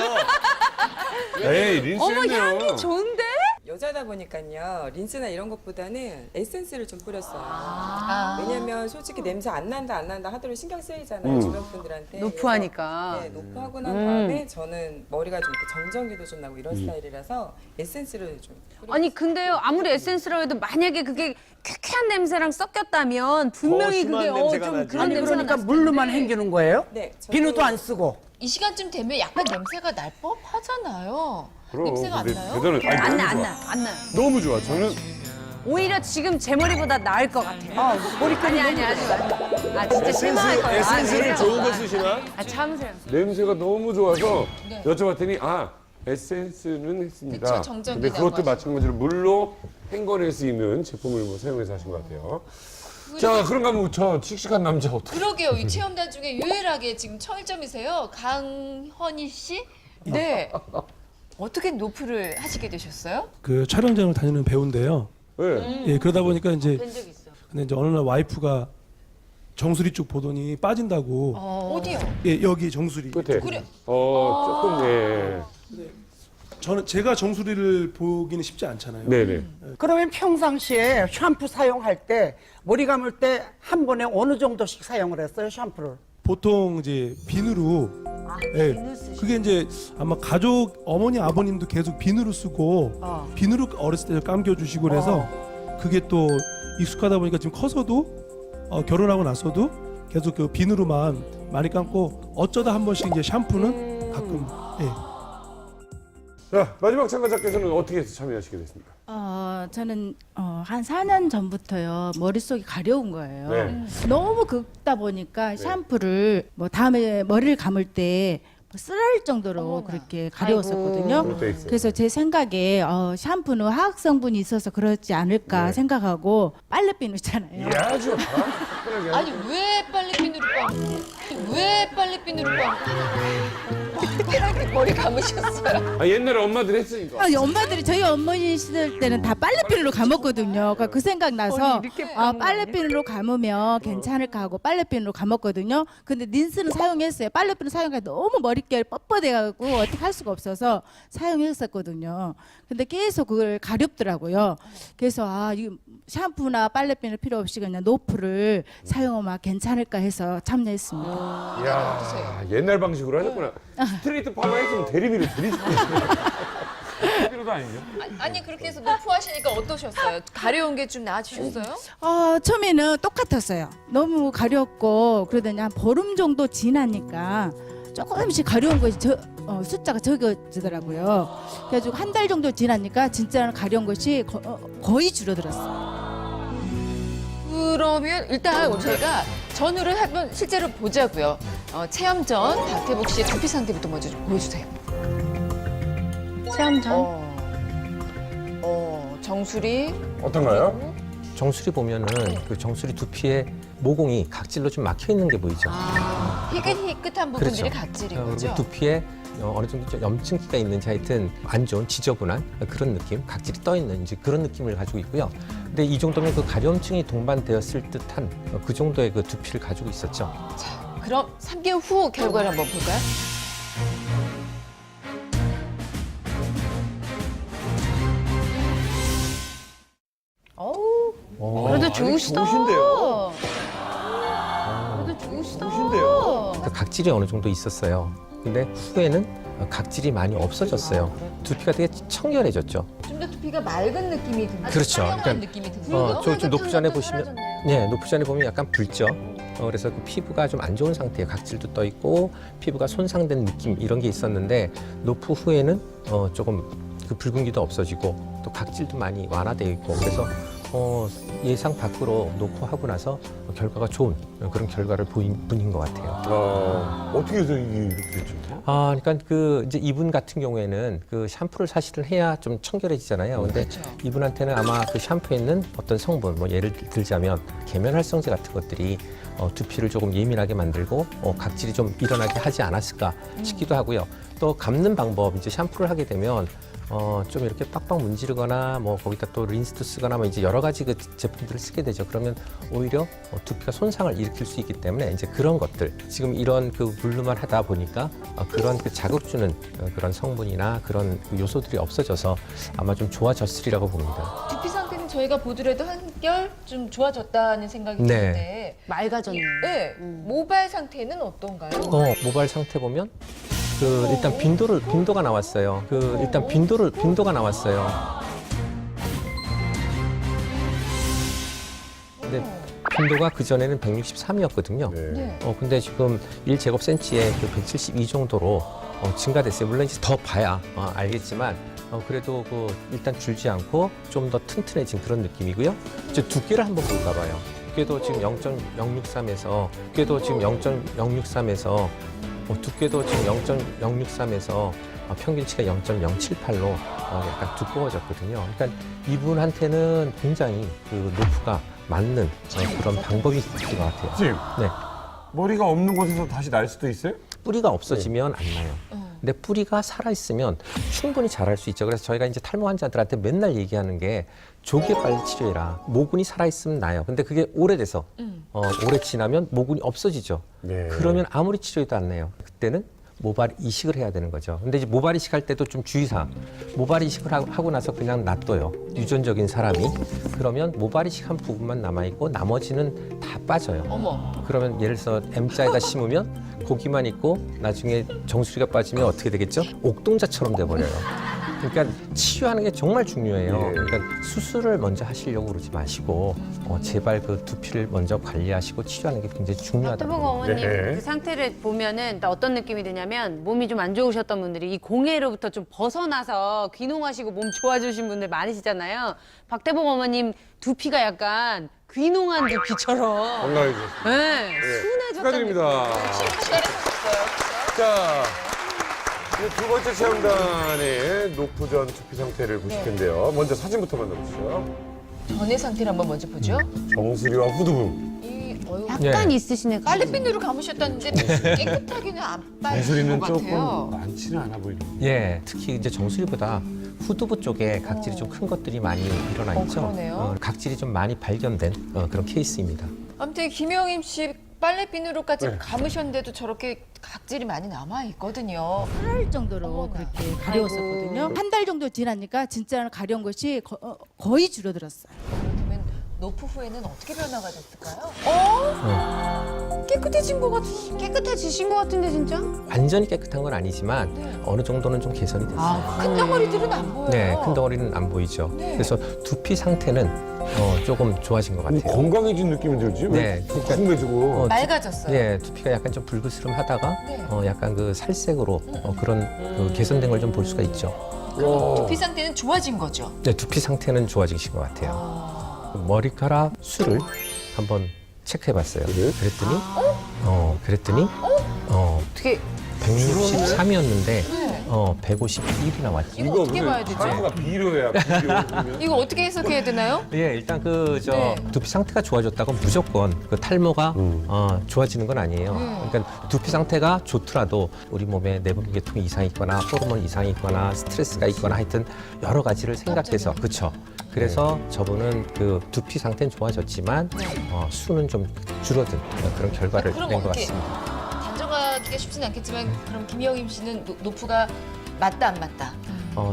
에이 린스 어머 했네요. 향이 좋은데? 여자다 보니까요 린스나 이런 것보다는 에센스를 좀 뿌렸어요. 왜냐면 솔직히 냄새 안 난다 하더라도 신경 쓰이잖아요 주변 분들한테. 노프하니까. 그래서, 네, 노프하고 난 다음에 저는 머리가 좀 이렇게 정전기도 좀 나고 이런 스타일이라서 에센스를 좀. 아니 근데요 아무리 에센스라고 해도 만약에 그게 쾌쾌한 냄새랑 섞였다면 분명히 심한 그게 냄새가 좀 나지. 그런 아니 냄새가 그러니까 났을 물로만 텐데. 헹기는 거예요? 네. 저도- 비누도 안 쓰고. 이 시간쯤 되면 약간 냄새가 날 법하잖아요. 그럼, 냄새가 안 근데 나요? 대단해. 아니, 안 너무 나, 안 좋아. 나, 안 나. 너무 좋아. 저는 오히려 지금 제 머리보다 나을 것 같아요. 머리끈이 아니 하지 마. 아 진짜 실망할 거예요. 에센스를 좋은 거 쓰시나? 아 참으세요. 냄새가 너무 좋아서 여쭤봤더니 에센스는 했습니다. 그쵸, 정전기 근데 그것도 나온 마찬가지로 물로 헹궈낼 수 있는 제품을 뭐 사용해서 하신 것 같아요. 자, 그런가 하면 저 씩씩한 남자 어떻게? 그러게요. 이 체험단 중에 유일하게 지금 청일점이세요. 강헌희 씨? 네. 어떻게 노프를 하시게 되셨어요? 그 촬영장을 다니는 배우인데요. 네. 예, 그러다 보니까 이제 본 적 있어. 근데 이제 어느 날 와이프가 정수리 쪽 보더니 빠진다고. 어디요? 예, 여기 정수리. 끝에. 그래. 조금 예. 저는 제가 정수리를 보기는 쉽지 않잖아요. 네네. 그러면 평상시에 샴푸 사용할 때 머리 감을 때 한 번에 어느 정도씩 사용을 했어요, 샴푸를? 보통 이제 비누로. 예, 그게 이제 아마 가족 어머니 아버님도 계속 비누로 쓰고 비누로 어렸을 때 감겨주시고 그래서 그게 또 익숙하다 보니까 지금 커서도 결혼하고 나서도 계속 그 비누로만 많이 감고 어쩌다 한 번씩 이제 샴푸는 가끔. 예. 자, 마지막 참가자께서는 어떻게 해서 참여하시게 됐습니까? 저는 한 4년 전부터요 머릿속이 가려운 거예요. 네. 너무 긁다 보니까 샴푸를 뭐 다음에 머리를 감을 때 쓰라릴 정도로 그렇게 가려웠었거든요. 그럴 때 있어요. 그래서 제 생각에 샴푸는 화학 성분이 있어서 그렇지 않을까 네. 생각하고 빨래비누 있잖아요. 아주 화끈하게. 아니 왜 빨래비누를 왜 빨래비누를 파랗게 머리 감으셨어요? 옛날에 엄마들이 했으니까. 엄마들이 저희 어머니 시절 때는 다 빨래비누로 감았거든요. 그러니까 그 생각 나서 빨래비누로 감으면 괜찮을까 하고 빨래비누로 감았거든요. 근데 린스는 사용했어요. 빨래비누 사용하니까 너무 머릿결 뻣뻣해가지고 어떻게 할 수가 없어서 사용했었거든요. 근데 계속 그걸 가렵더라고요. 그래서 이 샴푸나 빨래비누 필요 없이 그냥 노프를 사용하면 괜찮을까 해서 참여했습니다. 이야, 옛날 방식으로 하셨구나. 스트레이트 파마 했으면 대리비를 드리죠. 필요도 아니죠. 아니 그렇게 해서 노프 하시니까 어떠셨어요? 가려운 게 좀 나아지셨어요? 처음에는 똑같았어요. 너무 가렵고 그러더니 한 보름 정도 지나니까 조금씩 가려운 것이 숫자가 적어지더라고요. 그래가지고 한 달 정도 지나니까 진짜 가려운 것이 거의 줄어들었어요. 그러면 일단 저희가 전후를 한번 실제로 보자고요. 체험 전 박태복 씨의 두피 상태부터 먼저 좀 보여주세요. 체험 전. 정수리. 어떤가요? 정수리 보면은 그 정수리 두피에 모공이 각질로 좀 막혀 있는 게 보이죠. 희끗한 부분들이 각질인 그리고 거죠? 두피에 어느 정도 좀 염증기가 있는지 하여튼 안 좋은 지저분한 그런 느낌, 각질이 떠 있는 이제 그런 느낌을 가지고 있고요. 근데 이 정도면 그 가려움증이 동반되었을 듯한 그 정도의 그 두피를 가지고 있었죠. 자, 그럼 3개월 후 결과를 한번 볼까요? 그래도 좋으시다. 좋으신데요? 그래도 좋으시다. 좋으신데요? 그 각질이 어느 정도 있었어요. 근데 후에는 각질이 많이 없어졌어요. 두피가 되게 청결해졌죠. 좀 더 두피가 맑은 느낌이 든다. 그렇죠. 청량한 그러니까, 느낌이 든다. 좀 노프잔에 보시면, 노프잔에 보면 약간 붉죠. 그래서 그 피부가 좀 안 좋은 상태에 각질도 떠 있고 피부가 손상된 느낌 이런 게 있었는데 노프 후에는 조금 그 붉은기도 없어지고 또 각질도 많이 완화되어 있고 그래서 예상 밖으로 노프하고 나서 결과가 좋은 그런 결과를 보인 분인 것 같아요. 어떻게 해서 이게 이렇게 됐죠? 그러니까 그 이제 이분 같은 경우에는 그 샴푸를 사실은 해야 좀 청결해지잖아요. 근데 이분한테는 아마 그 샴푸에 있는 어떤 성분, 뭐 예를 들자면 계면활성제 같은 것들이 두피를 조금 예민하게 만들고 각질이 좀 일어나게 하지 않았을까 싶기도 하고요. 또 감는 방법, 이제 샴푸를 하게 되면 좀 이렇게 빡빡 문지르거나 뭐 거기다 또 린스도 쓰거나 뭐 이제 여러 가지 그 제품들을 쓰게 되죠. 그러면 오히려 두피가 손상을 일으킬 수 있기 때문에 이제 그런 것들 지금 이런 그 물로만 하다 보니까 그런 그 자극 주는 그런 성분이나 그런 그 요소들이 없어져서 아마 좀 좋아졌으리라고 봅니다. 두피 상태는 저희가 보더라도 한결 좀 좋아졌다는 생각이 네. 드는데 맑아졌네. 네, 모발 상태는 어떤가요? 모발 상태 보면 일단 빈도가 나왔어요. 일단 빈도가 나왔어요. 근데 빈도가 그 전에는 163이었거든요. 네. 근데 지금 1제곱센치에 그 172 정도로 증가됐어요. 물론 이제 더 봐야 알겠지만 그래도 일단 줄지 않고 좀 더 튼튼해진 그런 느낌이고요. 이제 두께를 한번 볼까 봐요. 두께도 지금 0.063에서 두께도 지금 0.063에서 두께도 지금 0.063에서 평균치가 0.078로 약간 두꺼워졌거든요. 그러니까 이분한테는 굉장히 그 노프가 맞는 그런 방법이 있을 것 같아요. 선생님, 네. 머리가 없는 곳에서 다시 날 수도 있어요? 뿌리가 없어지면 안 나요. 근데 뿌리가 살아있으면 충분히 자랄 수 있죠. 그래서 저희가 이제 탈모 환자들한테 맨날 얘기하는 게 조기에 빨리 치료해라. 모근이 살아있으면 나요. 근데 그게 오래돼서 오래 지나면 모근이 없어지죠. 네. 그러면 아무리 치료해도 안 나요. 그때는 모발 이식을 해야 되는 거죠. 근데 이제 모발 이식할 때도 좀 주의사항. 모발 이식을 하고 나서 그냥 놔둬요. 유전적인 사람이. 그러면 모발 이식한 부분만 남아있고 나머지는 다 빠져요. 어머. 그러면 예를 들어서 M자에다 심으면 고기만 있고 나중에 정수리가 빠지면 어떻게 되겠죠? 옥동자처럼 돼버려요. 그러니까 치유하는 게 정말 중요해요. 그러니까 수술을 먼저 하시려고 그러지 마시고 제발 그 두피를 먼저 관리하시고 치료하는 게 굉장히 중요하다고 박대복 어머님 네. 그 상태를 보면은 어떤 느낌이 드냐면 몸이 좀 안 좋으셨던 분들이 이 공해로부터 좀 벗어나서 귀농하시고 몸 좋아지신 분들 많으시잖아요. 박대복 어머님 두피가 약간 귀농한 두피처럼 건강해지셨습니다. 네, 순해졌다는 축하드립니다. 자, 이제 두 번째 체험단의 노프전 두피 상태를 보실 텐데요. 먼저 사진부터 만나보시죠. 전의 상태를 한번 먼저 보죠. 정수리와 후두부. 약간 있으시네. 빨래핀으로 감으셨다는데 깨끗하게는 안 빠진 정수리는 것 조금 같아요. 많지는 않아 보이네요. 예, 특히 이제 정수리보다 후두부 쪽에 각질이 좀 큰 것들이 많이 일어나 있죠. 그러네요. 각질이 좀 많이 발견된 그런 케이스입니다. 아무튼 김영임 씨 빨래핀으로까지 네. 감으셨는데도 저렇게 각질이 많이 남아 있거든요. 할 정도로 어머나. 그렇게 가려웠었거든요. 한 달 정도 지나니까 진짜 가려운 것이 거의 줄어들었어요. 그러면 노프 후에는 어떻게 변화가 됐을까요? 깨끗해진 것 같은. 깨끗해지신 것 같은데 진짜? 완전히 깨끗한 건 아니지만 네. 어느 정도는 좀 개선이 됐어요. 큰 덩어리들은 안 보여요. 네, 큰 덩어리는 안 보이죠. 네. 그래서 두피 상태는 조금 좋아진 것 같아요. 건강해진 느낌이 들지? 네, 그러니까 궁금해지고. 맑아졌어요. 예, 두피가 약간 좀 불그스름하다가 네. 약간 그 살색으로 그런 그 개선된 걸 좀 볼 수가 있죠. 그럼 두피 상태는 좋아진 거죠. 네, 두피 상태는 좋아지신 것 같아요. 머리카락 수를 한번 체크해봤어요. 그랬더니 어떻게 163이었는데 네. 151이 나왔죠. 이거 어떻게 봐야 되죠? 상태가 비료야, 비료. 이거 어떻게 해석해야 되나요? 예, 일단 네. 두피 상태가 좋아졌다고 무조건 그 탈모가 좋아지는 건 아니에요. 그러니까 두피 상태가 좋더라도 우리 몸에 내분 계통이 이상이 있거나 호르몬 이상이 있거나 스트레스가 있거나 하여튼 여러 가지를 생각해서 그렇죠. 그래서 저분은 그 두피 상태는 좋아졌지만 수는 좀 줄어든 그런 결과를 그럼 낸 것 어떻게 같습니다. 단정하기가 쉽진 않겠지만 그럼 김영임 씨는 노프가 맞다 안 맞다?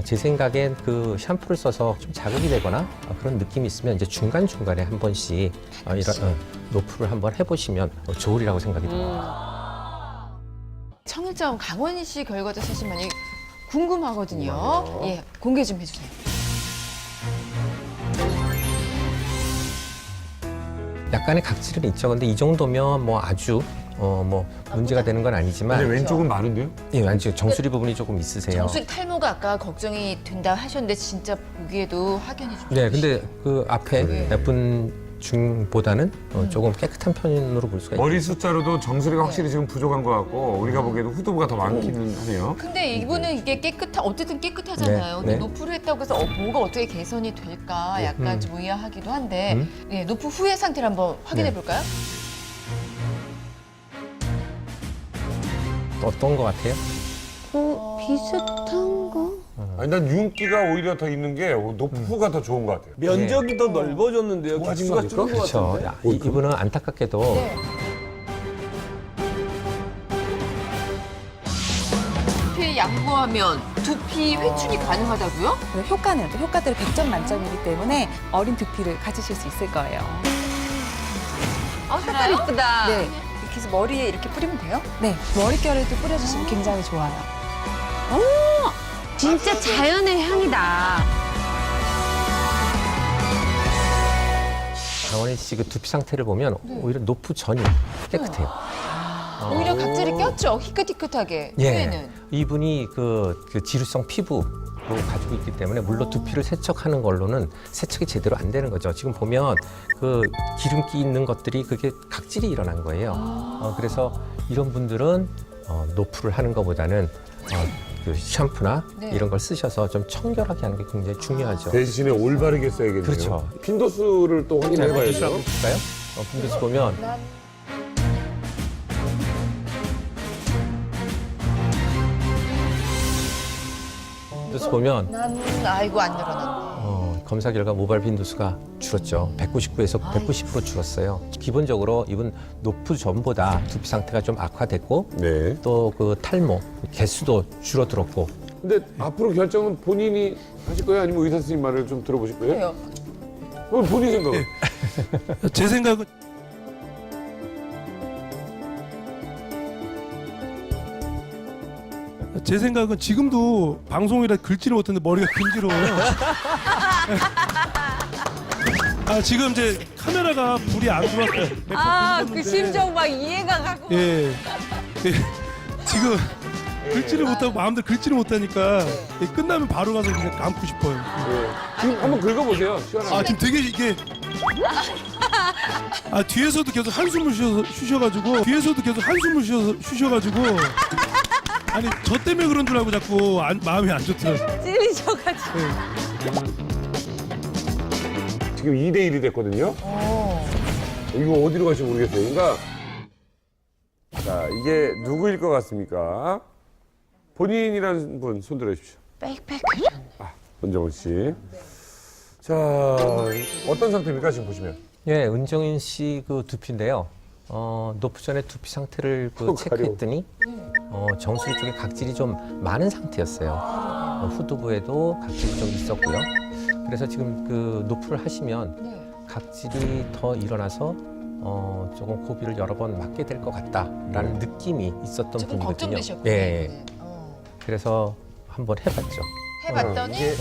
제 생각엔 그 샴푸를 써서 좀 자극이 되거나 그런 느낌이 있으면 이제 중간중간에 한 번씩 이런 노프를 한번 해보시면 좋으리라고 생각이 듭니다. 청일점 강원희 씨 결과도 사실 많이 궁금하거든요. 예, 공개 좀 해주세요. 약간의 각질은 있죠. 근데 이 정도면 뭐 아주 뭐 문제가 되는 건 아니지만 근데 왼쪽은 많은데요? 예, 완전 정수리 부분이 조금 있으세요. 정수리 탈모가 아까 걱정이 된다 하셨는데 진짜 보기에도 확연히 좀 네, 근데 그 앞에 네. 예쁜 중보다는 조금 깨끗한 편으로 볼 수가 있죠. 머리 숫자로도 정수리가 확실히 지금 부족한 것 같고 우리가 보기에도 후두부가 더 많기는 하네요. 근데 이분은 이게 어쨌든 깨끗하잖아요. 네, 근데 네. 노프를 했다고 해서 뭐가 어떻게 개선이 될까 약간 좀 의아하기도 한데 예, 노프 후의 상태를 한번 확인해 볼까요? 어떤 것 같아요? 비슷한 거? 아니, 난 윤기가 오히려 더 있는 게 노프가 더 좋은 것 같아요. 면적이 더 넓어졌는데요. 좋아진 개수가 거 줄은 것 그렇죠. 같은데. 이분은 안타깝게도 네. 두피에 양보하면 두피 회춘이 가능하다고요? 효과들이 100점 만점이기 때문에 어린 두피를 가지실 수 있을 거예요. 색깔 이쁘다. 네, 이렇게 해서 머리에 이렇게 뿌리면 돼요? 네, 머릿결에도 뿌려주시면 굉장히 좋아요. 진짜 자연의 향이다. 강원희 씨 그 두피 상태를 보면 오히려 노프 전이 깨끗해요. 오히려 각질이 꼈죠. 희끗희끗하게 예, 후에는. 이분이 그 지루성 피부 가지고 있기 때문에 물로 두피를 세척하는 걸로는 세척이 제대로 안 되는 거죠. 지금 보면 그 기름기 있는 것들이 그게 각질이 일어난 거예요. 그래서 이런 분들은 노프를 하는 것보다는 그 샴푸나 네. 이런 걸 쓰셔서 좀 청결하게 하는 게 굉장히 중요하죠. 대신에 올바르게 써야겠네요. 그렇죠. 빈도수를 또 확인해봐야죠. 빈도수 한번 볼까요? 빈도수 보면 빈도수 보면 아이고 안 늘어났네. 검사 결과 모발 빈도수가 줄었죠. 199에서 190% 줄었어요. 기본적으로 이분 노프 전보다 두피 상태가 좀 악화됐고 네. 또 그 탈모 개수도 줄어들었고. 근데 앞으로 결정은 본인이 하실 거예요? 아니면 의사 선생님 말을 좀 들어보실 거예요? 그래요. 그럼 본인 생각은? 제 생각은 지금도 방송이라 긁지를 못했는데 머리가 근지러워요. 지금 이제 카메라가 불이 안 들어왔어요. 그 심정 막 이해가 가고. 예. 지금 긁지를 못하고 마음대로 긁지를 못하니까 끝나면 바로 가서 그냥 감고 싶어요. 지금 한번 긁어보세요. 시원하게. 지금 되게 이게 뒤에서도 계속 한숨을 쉬셔가지고 아니 저 때문에 그런 줄 알고 자꾸 마음이 안 좋더라고요. 찔리셔가지고. 지금 2대1이 됐거든요. 이거 어디로 갈지 모르겠어요. 그러니까 자 이게 누구일 것 같습니까? 본인이라는 분 손들어 주십시오. 빽빽. 은정훈 씨. 자 어떤 상태입니까 지금 보시면? 예, 은정인 씨 그 두피인데요. 노프 전에 두피 상태를 체크했더니 정수리 쪽에 각질이 좀 많은 상태였어요. 후두부에도 각질이 좀 있었고요. 그래서 지금 그 노프를 하시면 각질이 더 일어나서 조금 고비를 여러 번 맞게 될 것 같다라는 느낌이 있었던 조금 분이거든요. 걱정되셨군요. 예. 네. 그래서 한번 해봤죠. 해봤더니 네.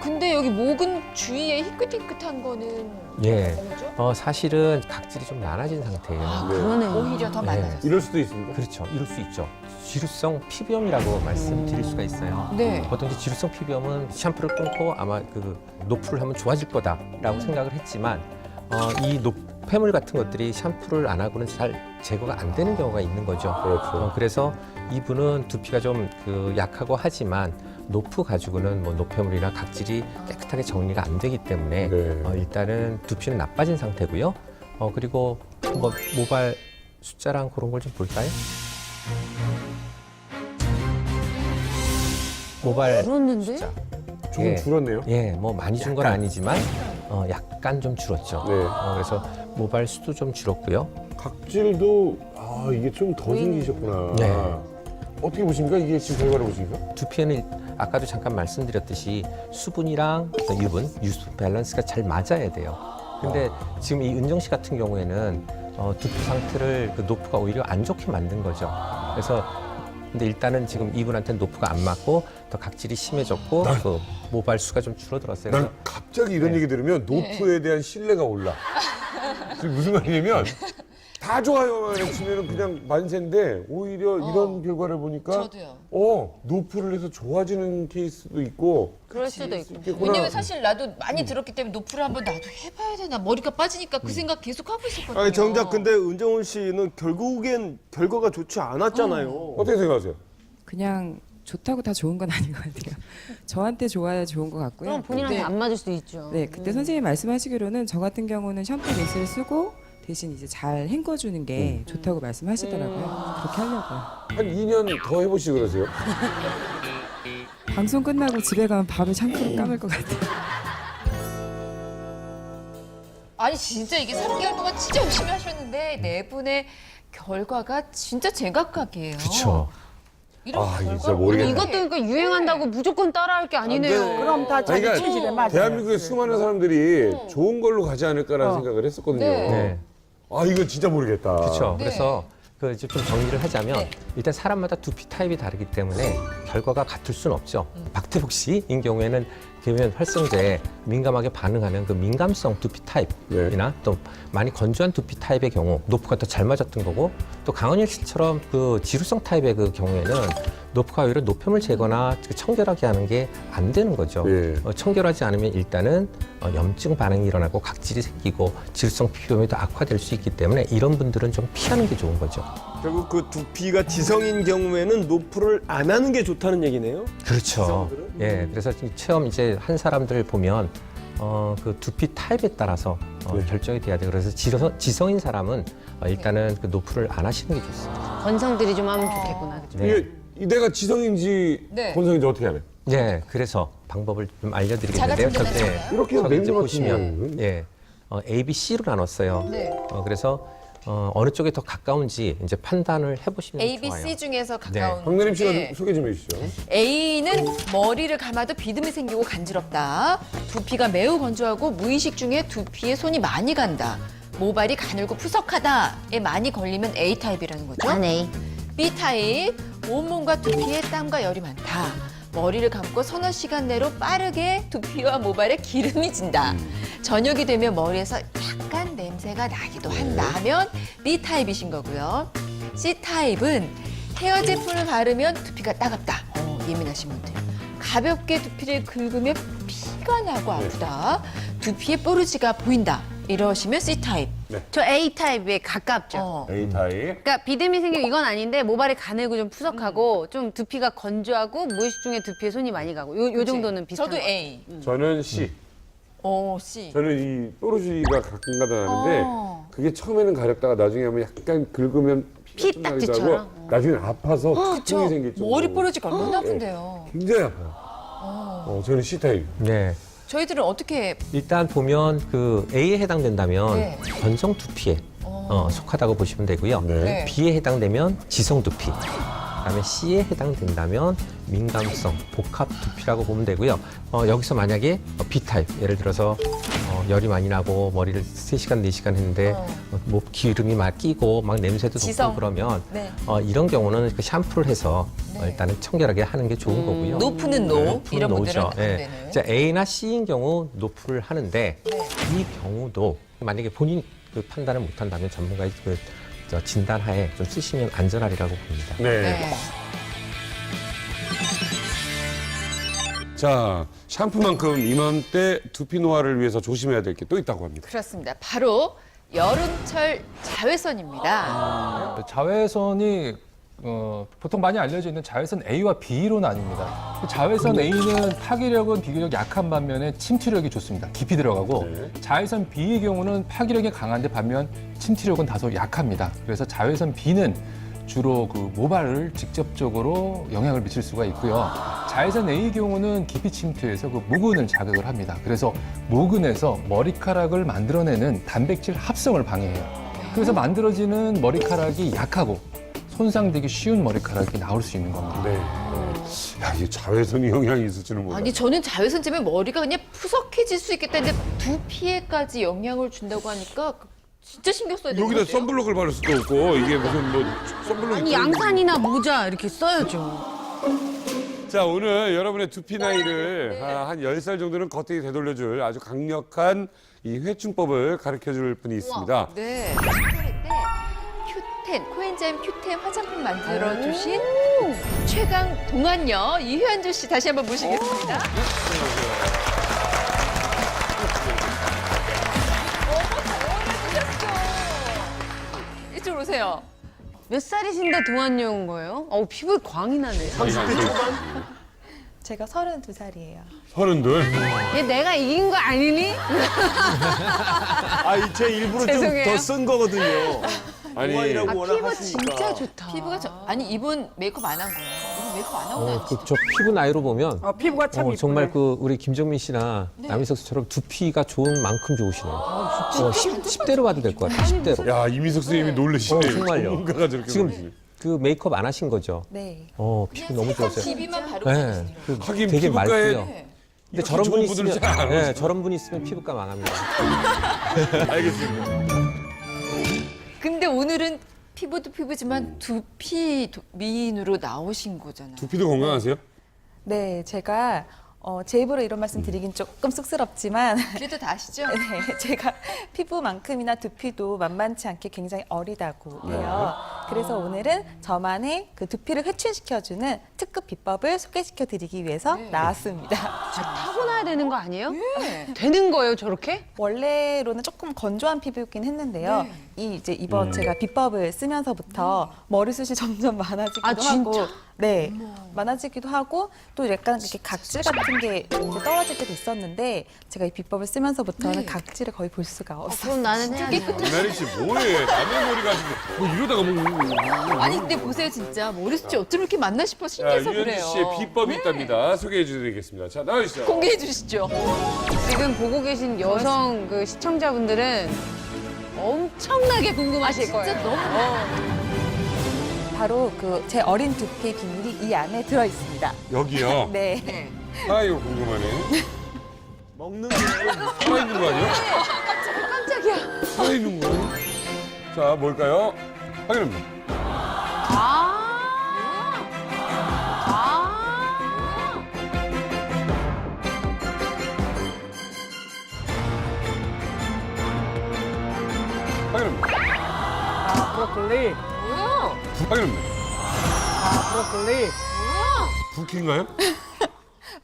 근데 여기 목은 주위에 희끗희끗한 거는 예. 뭐죠? 사실은 각질이 좀 많아진 상태예요. 그러네. 오히려 더 많아졌어요. 이럴 수도 있습니까? 그렇죠. 이럴 수 있죠. 지루성 피부염이라고 말씀드릴 수가 있어요. 네. 보통 이제 지루성 피부염은 샴푸를 끊고 아마 그 노프를 하면 좋아질 거다라고 생각을 했지만 이 폐물 같은 것들이 샴푸를 안 하고는 잘 제거가 안 되는 경우가 있는 거죠. 그렇죠. 그래서 이분은 두피가 좀 그 약하고 하지만 노프 가지고는 뭐 노폐물이나 각질이 깨끗하게 정리가 안 되기 때문에 네. 일단은 두피는 나빠진 상태고요. 그리고 한번 모발 숫자랑 그런 걸 좀 볼까요? 모발 그렇는데? 숫자. 조금 줄었네요. 예, 뭐 많이 준 건 아니지만 약간 좀 줄었죠. 네. 그래서 모발 수도 좀 줄었고요. 각질도 이게 좀 더 생기셨구나. 네. 어떻게 보십니까? 이게 지금 결과를 보십니까? 두피에는 아까도 잠깐 말씀드렸듯이 수분이랑 유분, 유수 밸런스가 잘 맞아야 돼요. 근데 지금 이 은정 씨 같은 경우에는 두피 상태를 그 노프가 오히려 안 좋게 만든 거죠. 그래서 근데 일단은 지금 이분한테는 노프가 안 맞고 더 각질이 심해졌고 그 모발 수가 좀 줄어들었어요. 난 갑자기 이런 얘기 들으면 노프에 대한 신뢰가 올라. 지금 무슨 말이냐면 다 좋아요만 치면은 그냥 만세인데 오히려 이런 결과를 보니까 저도요. 노프를 해서 좋아지는 케이스도 있고 그럴 수도 있고. 있겠구나. 왜냐면 사실 나도 많이 들었기 때문에 노프를 한번 나도 해봐야 되나 머리가 빠지니까 그 생각 계속 하고 있었거든요. 아니 정작 근데 은정훈 씨는 결국엔 결과가 좋지 않았잖아요. 어떻게 생각하세요? 그냥 좋다고 다 좋은 건 아닌 것 같아요. 저한테 좋아야 좋은 것 같고요. 그럼 본인한테 네. 안 맞을 수도 있죠. 네, 그때 선생님이 말씀하시기로는 저 같은 경우는 샴푸 베이스를 쓰고 대신 이제 잘 헹궈주는 게 좋다고 말씀하시더라고요. 그렇게 하려고요. 한 2년 더 해보시지 그러세요? 방송 끝나고 집에 가면 바로 샴푸를 감을 것 같아요. 아니 진짜 이게 3개월 동안 진짜 열심히 하셨는데 네 분의 결과가 진짜 제각각이에요. 그렇죠. 이런 진짜 결과 모르겠네. 이것도 그러니까 유행한다고 무조건 따라할 게 아니네요. 그럼 다 자기 그러니까 체질에 맞아요. 대한민국의 수많은 사람들이 좋은 걸로 가지 않을까라는 생각을 했었거든요. 네. 이거 진짜 모르겠다. 그렇죠. 네. 그래서 그 이제 좀 정리를 하자면 네. 일단 사람마다 두피 타입이 다르기 때문에 결과가 같을 수는 없죠. 박태복 씨인 경우에는 계면 활성제에 민감하게 반응하는 그 민감성 두피 타입이나 또 많이 건조한 두피 타입의 경우 노프가 더 잘 맞았던 거고, 또 강은일 씨처럼 그 지루성 타입의 그 경우에는 노프가 오히려 노폐물 제거나 청결하게 하는 게 안 되는 거죠. 예. 청결하지 않으면 일단은 염증 반응이 일어나고 각질이 생기고 지루성 피부염이 더 악화될 수 있기 때문에 이런 분들은 좀 피하는 게 좋은 거죠. 결국 그 두피가 지성인 경우에는 노프를 안 하는 게 좋다는 얘기네요. 그렇죠. 예, 그래서 체험 이제 한 사람들 보면 그 두피 타입에 따라서 결정이 돼야 돼요. 그래서 지성인 사람은 일단은 그 노프를 안 하시는 게 좋습니다. 건성들이 좀 하면 좋겠구나. 그죠? 네. 이게 내가 지성인지 네. 건성인지 어떻게 알아요? 네, 그래서 방법을 좀 알려드리겠는데요. 자가 진단을 네. 이렇게 저기 이제 맨 보시면 예, A, B, C로 나눴어요. 네. 그래서 어느 쪽에 더 가까운지 이제 판단을 해보시면 A, B, 좋아요. C 중에서 가까운. 박내림 씨가 네. 좀 소개 좀 해주시죠. A는 머리를 감아도 비듬이 생기고 간지럽다. 두피가 매우 건조하고 무의식 중에 두피에 손이 많이 간다. 모발이 가늘고 푸석하다에 많이 걸리면 A 타입이라는 거죠. 난 A. B 타입, 온몸과 두피에 땀과 열이 많다. 머리를 감고 서너 시간 내로 빠르게 두피와 모발에 기름이 진다. 저녁이 되면 머리에서 약간 냄새가 나기도 한다 하면 B 타입이신 거고요. C 타입은 헤어 제품을 바르면 두피가 따갑다. 예민하신 분들. 가볍게 두피를 긁으면 피가 나고 아프다. 두피에 뽀르지가 보인다. 이러시면 C 타입. 저 A 타입에 가깝죠. A 타입. 그러니까 비듬이 생기고 이건 아닌데 모발이 가늘고 좀 푸석하고 좀 두피가 건조하고 무의식 중에 두피에 손이 많이 가고 요 정도는 비슷한 저도 것 같아요. A. 저는 C. C. 저는 이 뽀로지가 가끔가다 나는데 그게 처음에는 가렵다가 나중에 하면 약간 긁으면 피 피가 딱지처럼? 나고 나중에 아파서 통이 생길 정도로 머리 뽀르지가 얼마나 아픈데요. 굉장히 아파요. 저는 C 타입. 네. 저희들은 어떻게 일단 보면 그 A에 해당된다면 네. 건성 두피에 속하다고 보시면 되고요. 네. B에 해당되면 지성 두피. 그다음에 C에 해당된다면 민감성 복합 두피라고 보면 되고요. 여기서 만약에 B 타입 예를 들어서 열이 많이 나고 머리를 3시간, 4시간 했는데 뭐 기름이 막 끼고 막 냄새도 지성. 돋고 그러면 네. 이런 경우는 그 샴푸를 해서 일단은 청결하게 하는 게 좋은 거고요. 노프는 노 노프는 이런 분들은 노죠. 안 예. 되는. 자, A나 C인 경우 노프를 하는데 이 경우도 만약에 본인 그 판단을 못한다면 전문가의 그 진단하에 좀 쓰시면 안전하리라고 봅니다. 네. 자, 샴푸만큼 이맘때 두피 노화를 위해서 조심해야 될 게 또 있다고 합니다. 그렇습니다. 바로 여름철 자외선입니다. 자외선이 보통 많이 알려져 있는 자외선 A와 B로 나뉩니다. 자외선 A는 파괴력은 비교적 약한 반면에 침투력이 좋습니다. 깊이 들어가고 자외선 B의 경우는 파괴력이 강한데 반면 침투력은 다소 약합니다. 그래서 자외선 B는 주로 그 모발을 직접적으로 영향을 미칠 수가 있고요. 자외선 A의 경우는 깊이 침투해서 그 모근을 자극을 합니다. 그래서 모근에서 머리카락을 만들어내는 단백질 합성을 방해해요. 그래서 만들어지는 머리카락이 약하고 손상되기 쉬운 머리카락이 나올 수 있는 겁니다. 네. 야, 이게 자외선이 영향이 있을 줄은 몰라요. 아니 저는 자외선 때문에 머리가 그냥 푸석해질 수 있겠다 했는데 두피에까지 영향을 준다고 하니까 진짜 신경 써야 되는 여기다 거죠. 선블록을 바를 수도 없고 이게 무슨 뭐 선블록 아니 양산이나 모자 이렇게 써야죠. 자, 오늘 여러분의 두피 나이를 한 10살 정도는 거뜬히 되돌려줄 아주 강력한 이 회춘법을 가르쳐줄 분이 있습니다. 네. 때 큐텐, 코엔자임 큐텐 화장품 만들어주신 최강 동안녀 이현주 씨 다시 한번 모시겠습니다. 이쪽으로 오세요. 몇 살이신데 동안녀인 거예요? 피부에 광이 나네. 제가 32살이에요. 32. 얘 내가 이긴 거 아니니? 제 일부러 좀 죄송해요. 더 쓴 거거든요. 아니, 동안이라고 워낙 피부 하시니까. 진짜 좋다. 피부가 아니 이분 메이크업 안 한 거예요. 이분 메이크업 안 하고 다녔어요. 저 피부 나이로 보면 피부가 참 이쁘네. 정말 그 우리 김정민 씨나 남희석 씨처럼 두피가 좋은 만큼 좋으시네요. 10대로 봐도 될 것 같아요. 10대로. 야, 이민석 선생님이 놀라시네. 정말요. 전문가가 저렇게 지금 놀라시네. 그 메이크업 안 하신 거죠? 네. 피부 너무 좋으세요. 비비만 바르고 네, 다니시더라고요. 그 하긴 되게 피부과에 맑고요. 근데 이렇게 저런 좋은 분이 분들은 있으면, 잘안 오시죠. 저런 분이 있으면 피부과 망합니다. 알겠습니다. 근데 오늘은 피부 피부도 피부지만 두피 미인으로 나오신 거잖아요. 두피도 건강하세요? 네, 제가 제 입으로 이런 말씀 드리긴 조금 쑥스럽지만 그래도 다 아시죠? 네, 제가 피부만큼이나 두피도 만만치 않게 굉장히 어리다고 해요. 그래서 오늘은 저만의 그 두피를 회춘시켜주는 특급 비법을 소개시켜 드리기 위해서 나왔습니다. 타고나야 되는 거 아니에요? 되는 거예요, 저렇게? 원래로는 조금 건조한 피부였긴 했는데요. 이제 이번 제가 비법을 쓰면서부터 머리숱이 점점 많아지기도 아, 하고, 진짜? 네, 많아지기도 하고 또 약간 이렇게 각질 같은 게 이제 떨어질 때도 있었는데 제가 이 비법을 쓰면서부터는 각질을 거의 볼 수가 없어요. 그럼 나는 해야 돼. 나리 씨 뭐해? 남의 머리 가지고 뭐 이러다가 뭐. 아니 근데 보세요 진짜 머리숱이 어쩜 이렇게 많나 싶어 자, 신기해서 유현지 그래요. 씨의 비법이 있답니다. 소개해 드리겠습니다. 자, 나와주시죠. 공개해 주시죠. 지금 보고 계신 여성 그 시청자분들은 엄청나게 궁금하실 거예요. 진짜 너무 바로 그 제 어린 두피의 비밀이 이 안에 들어 있습니다. 여기요? 네. 아, 이거 궁금하네. 먹는 거 살아있는 거 아니에요? 깜짝이야. 살아있는 거예요? 자, 뭘까요? 확인합니다. 확인합니다. 브로콜리. 확인합니다. 브로콜리. 부키인가요?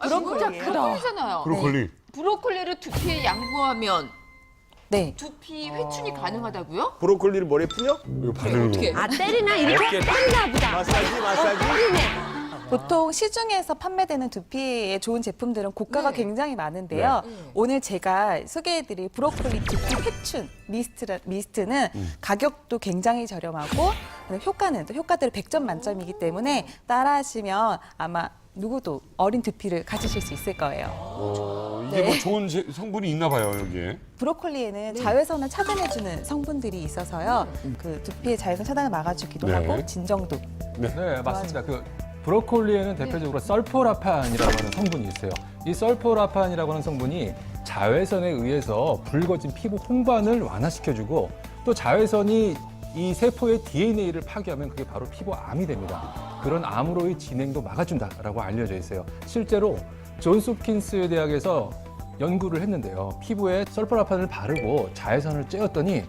브로콜리예요. 브로콜리잖아요. 브로콜리. 브로콜리를 두피에 양보하면 네. 두피 회춘이 가능하다고요? 브로콜리를 머리에 뿌려? 이거 바르는 거. 어떻게? 아, 때리나? 이렇게? 때리나 보다. 마사지. 보통 시중에서 판매되는 두피에 좋은 제품들은 고가가 굉장히 많은데요. 오늘 제가 소개해드릴 브로콜리 두피 회춘 미스트는 가격도 굉장히 저렴하고 효과는 또 효과대로 100점 만점이기 때문에 따라하시면 아마 누구도 어린 두피를 가지실 수 있을 거예요. 이게 뭐 좋은 성분이 있나 봐요, 여기에. 브로콜리에는 자외선을 차단해주는 성분들이 있어서요. 그 두피의 자외선 차단을 막아주기도 하고 진정도. 네, 맞습니다. 그 브로콜리에는 대표적으로 설포라판이라고 하는 성분이 있어요. 이 설포라판이라고 하는 성분이 자외선에 의해서 붉어진 피부 홍반을 완화시켜주고 또 자외선이 이 세포의 DNA를 파괴하면 그게 바로 피부암이 됩니다. 그런 암으로의 진행도 막아준다라고 알려져 있어요. 실제로 존스 홉킨스 대학에서 연구를 했는데요. 피부에 설포라판을 바르고 자외선을 쬐었더니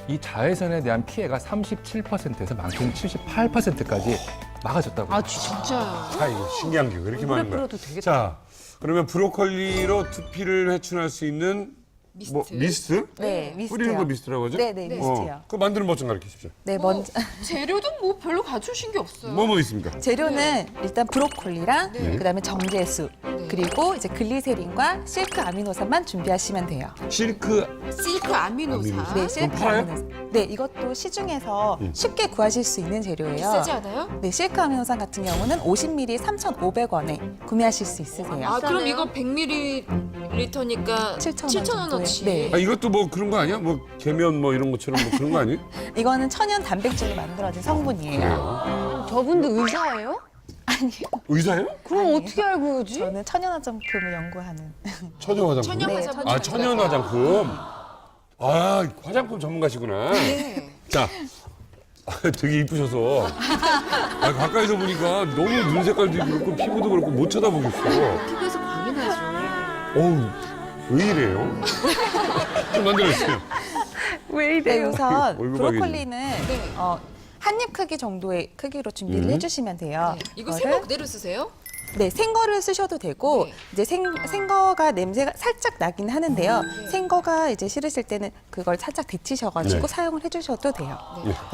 이 자외선에 대한 피해가 37%에서 많게는 78%까지 막아줬다고. 아, 진짜요? 아, 이거 신기한 게 왜 이렇게 많은 거야? 뿌려도 되겠다. 자, 그러면 브로콜리로 두피를 회춘할 수 있는 미스트. 뭐 미스트? 네, 미스트요. 뿌리는 거 미스트라고 하죠? 네, 미스트요. 그거 만드는 법 좀 가르쳐 주십시오. 네, 먼저 재료도 뭐 별로 가져오신 게 없어요. 뭐 있습니까? 재료는 일단 브로콜리랑 그다음에 정제수 그리고 이제 글리세린과 실크 아미노산만 준비하시면 돼요. 실크 아미노산. 네, 실크 팔아요? 아미노산. 네, 이것도 시중에서 쉽게 구하실 수 있는 재료예요. 비싸지 않아요? 네, 실크 아미노산 같은 경우는 50ml 3,500원에 구매하실 수 있으세요. 아 그럼 이거 100ml니까 7,000원어치. 네. 아, 이것도 뭐 그런 거 아니야? 뭐 계면 뭐 이런 것처럼 뭐 그런 거 아니에요? 이거는 천연 단백질로 만들어진 성분이에요. 저분도 의사예요? 의사예요? 그럼 어떻게 알고 그러지? 저는 천연 화장품을 연구하는. 천연 화장품. 천연 네, 화장품. 아, 천연 화장품. 아, 화장품 전문가시구나. 자, 되게 이쁘셔서. 아, 가까이서 보니까 너무 눈 색깔도 그렇고 피부도 그렇고 못 쳐다보겠어. 피부에서 광이 나죠. 어우, 왜 이래요? 좀 만들어주세요. 네, 우선 얼굴 브로콜리는 한 입 크기 정도의 크기로 준비를 해주시면 돼요. 이거 이거를- 생거 그대로 쓰세요? 네, 생거를 쓰셔도 되고 네. 이제 생거가 냄새가 살짝 나긴 하는데요. 생거가 이제 싫으실 때는 그걸 살짝 데치셔가지고 네. 사용을 해주셔도 돼요.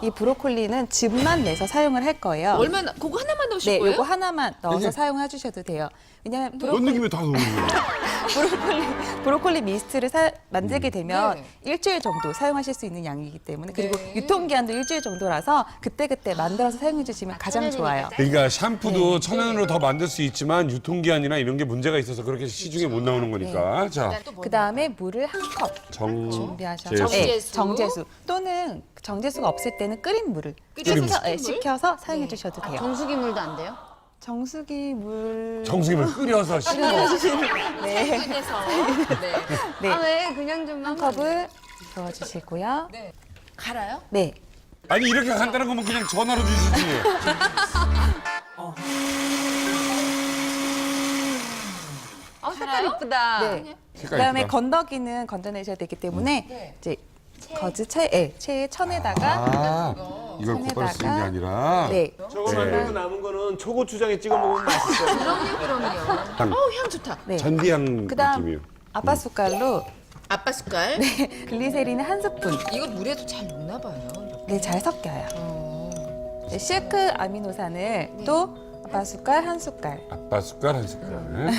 이 브로콜리는 즙만 내서 사용을 할 거예요. 얼마나 그거 하나만 넣으실 네, 거예요? 요거 하나만 넣어서 네. 사용해 주셔도 돼요. 왜냐하면 넣는 김에 다 넣는 거야. 브로콜리 미스트를 만들게 되면 네. 일주일 정도 사용하실 수 있는 양이기 때문에 그리고 네. 유통기한도 일주일 정도라서 그때그때 만들어서 사용해 주시면 가장 좋아요. 그러니까 샴푸도 천연으로 더 만들 수 있지만 유통기한이나 이런 게 문제가 있어서 그렇게 시중에 못 나오는 거니까. 자, 그 다음에 물을 한 컵 준비하셔서 정제수. 정제수 또는 정제수가 없을 때는 끓인 물을 식혀서 사용해 주셔도 돼요. 정수기 물도 안 돼요? 정수기 물 정수기를 끓여서 씻어. 네. 해서 네. 아, 왜? 그냥 좀 한 컵을 부어주시고요. 갈아요? 네. 아니 이렇게 간단한 거면 그냥 전화로 주시지. 색깔 이쁘다. 네. 색깔 그다음에 이쁘다. 건더기는 건져내셔야 되기 때문에 이제 거즈 체에 천에다가 아, 이걸 곧바로 쓰는 게 아니라. 네. 저거 만들고 남은 거는 초고추장에 찍어 먹으면 맛있어요. 그럼요. 향 좋다. 네. 잔디향 그다음 느낌이요. 아빠 숟갈로 아빠 숟갈. 글리세린 한 스푼. 이거 물에도 잘 녹나 봐요. 네, 잘 섞여요. 네, 실크 아미노산을 또 아빠 숟갈 한 숟갈 아빠 숟갈 한 숟갈.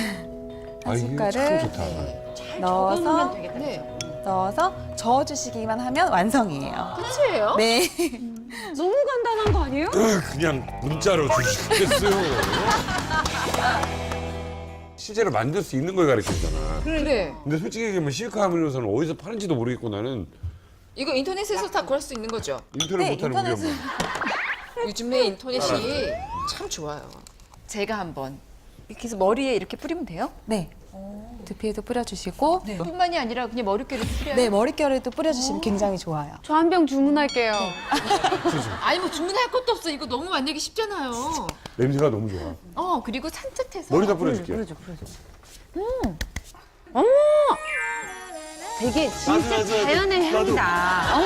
아 이게 참 숟갈을 좋다. 넣어서 되겠네. 넣어서 저어주시기만 하면 완성이에요. 끝이에요? 네. 너무 간단한 거 아니에요? 그냥 문자로 주시겠어요. 실제로 만들 수 있는 걸 가르치잖아. 그래. 근데 솔직히 얘기하면 실크 아미노산은 어디서 파는지도 모르겠고 나는 이거 인터넷에서 다 구할 수 있는 거죠? 인터넷 네, 못하는 우리 인터넷은. 엄마. 요즘에 인터넷이 참 좋아요. 제가 한번 이렇게 해서 머리에 이렇게 뿌리면 돼요? 네. 두피에도 뿌려주시고 뿐만이 아니라 그냥 머릿결에도 뿌려요. 네, 머릿결에도 뿌려주시면 굉장히 좋아요. 저 한 병 주문할게요. 아니 뭐 주문할 것도 없어. 이거 너무 만들기 쉽잖아요. 냄새가 너무 좋아. 그리고 산뜻해서 머리다 뿌려줄게. 되게 진짜 자연의 향이다.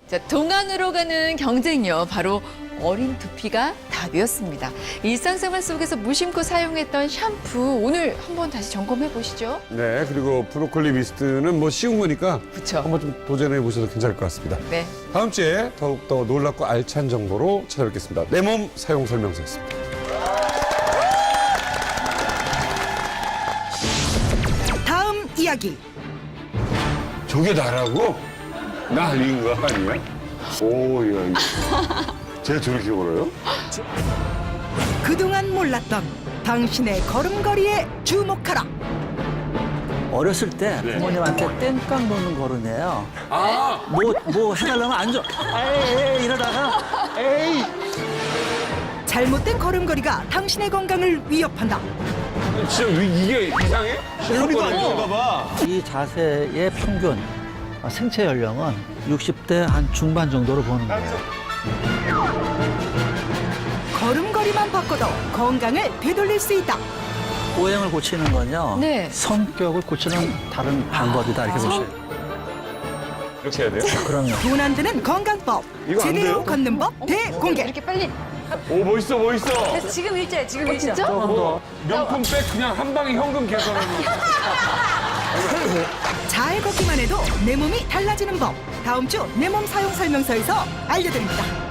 자, 동안으로 가는 경쟁력 바로 어린 두피가 답이었습니다. 일상생활 속에서 무심코 사용했던 샴푸 오늘 한번 다시 점검해 보시죠. 네, 그리고 브로콜리 미스트는 뭐 쉬운 거니까 그쵸. 한번 좀 도전해 보셔도 괜찮을 것 같습니다. 네. 다음 주에 더욱더 놀랍고 알찬 정보로 찾아뵙겠습니다. 내 몸 사용 설명서였습니다. 다음 이야기. 저게 나라고? 나 아닌 거 아니야? 오, 야, 이거. 제가 저렇게 걸어요? 그동안 몰랐던 당신의 걸음걸이에 주목하라. 어렸을 때 부모님한테 땡깡 놓는 거르네요. 아! 뭐 해달라면 안 줘. 에이 이러다가 에이. 잘못된 걸음걸이가 당신의 건강을 위협한다. 진짜 이게 이상해? 소리도 안 좋은가 봐. 이 자세의 평균 생체 연령은 60대 한 중반 정도로 보는 거예요. 걸음걸이만 바꿔도 건강을 되돌릴 수 있다. 오행을 고치는 건요. 네. 성격을 고치는 다른 방법이다 이렇게 보셔요. 이렇게 해야 돼요? 그럼요. 돈 안 드는 건강법. 이거 안 제대로 돼요? 걷는 법 대공개. 이렇게 빨리. 오, 멋있어, 멋있어. 지금 일제, 지금 일제. 진짜? 명품 백 그냥 한 방에 현금 개선하는 잘 걷기만 해도 내 몸이 달라지는 법. 다음 주 내 몸 사용 설명서에서 알려드립니다.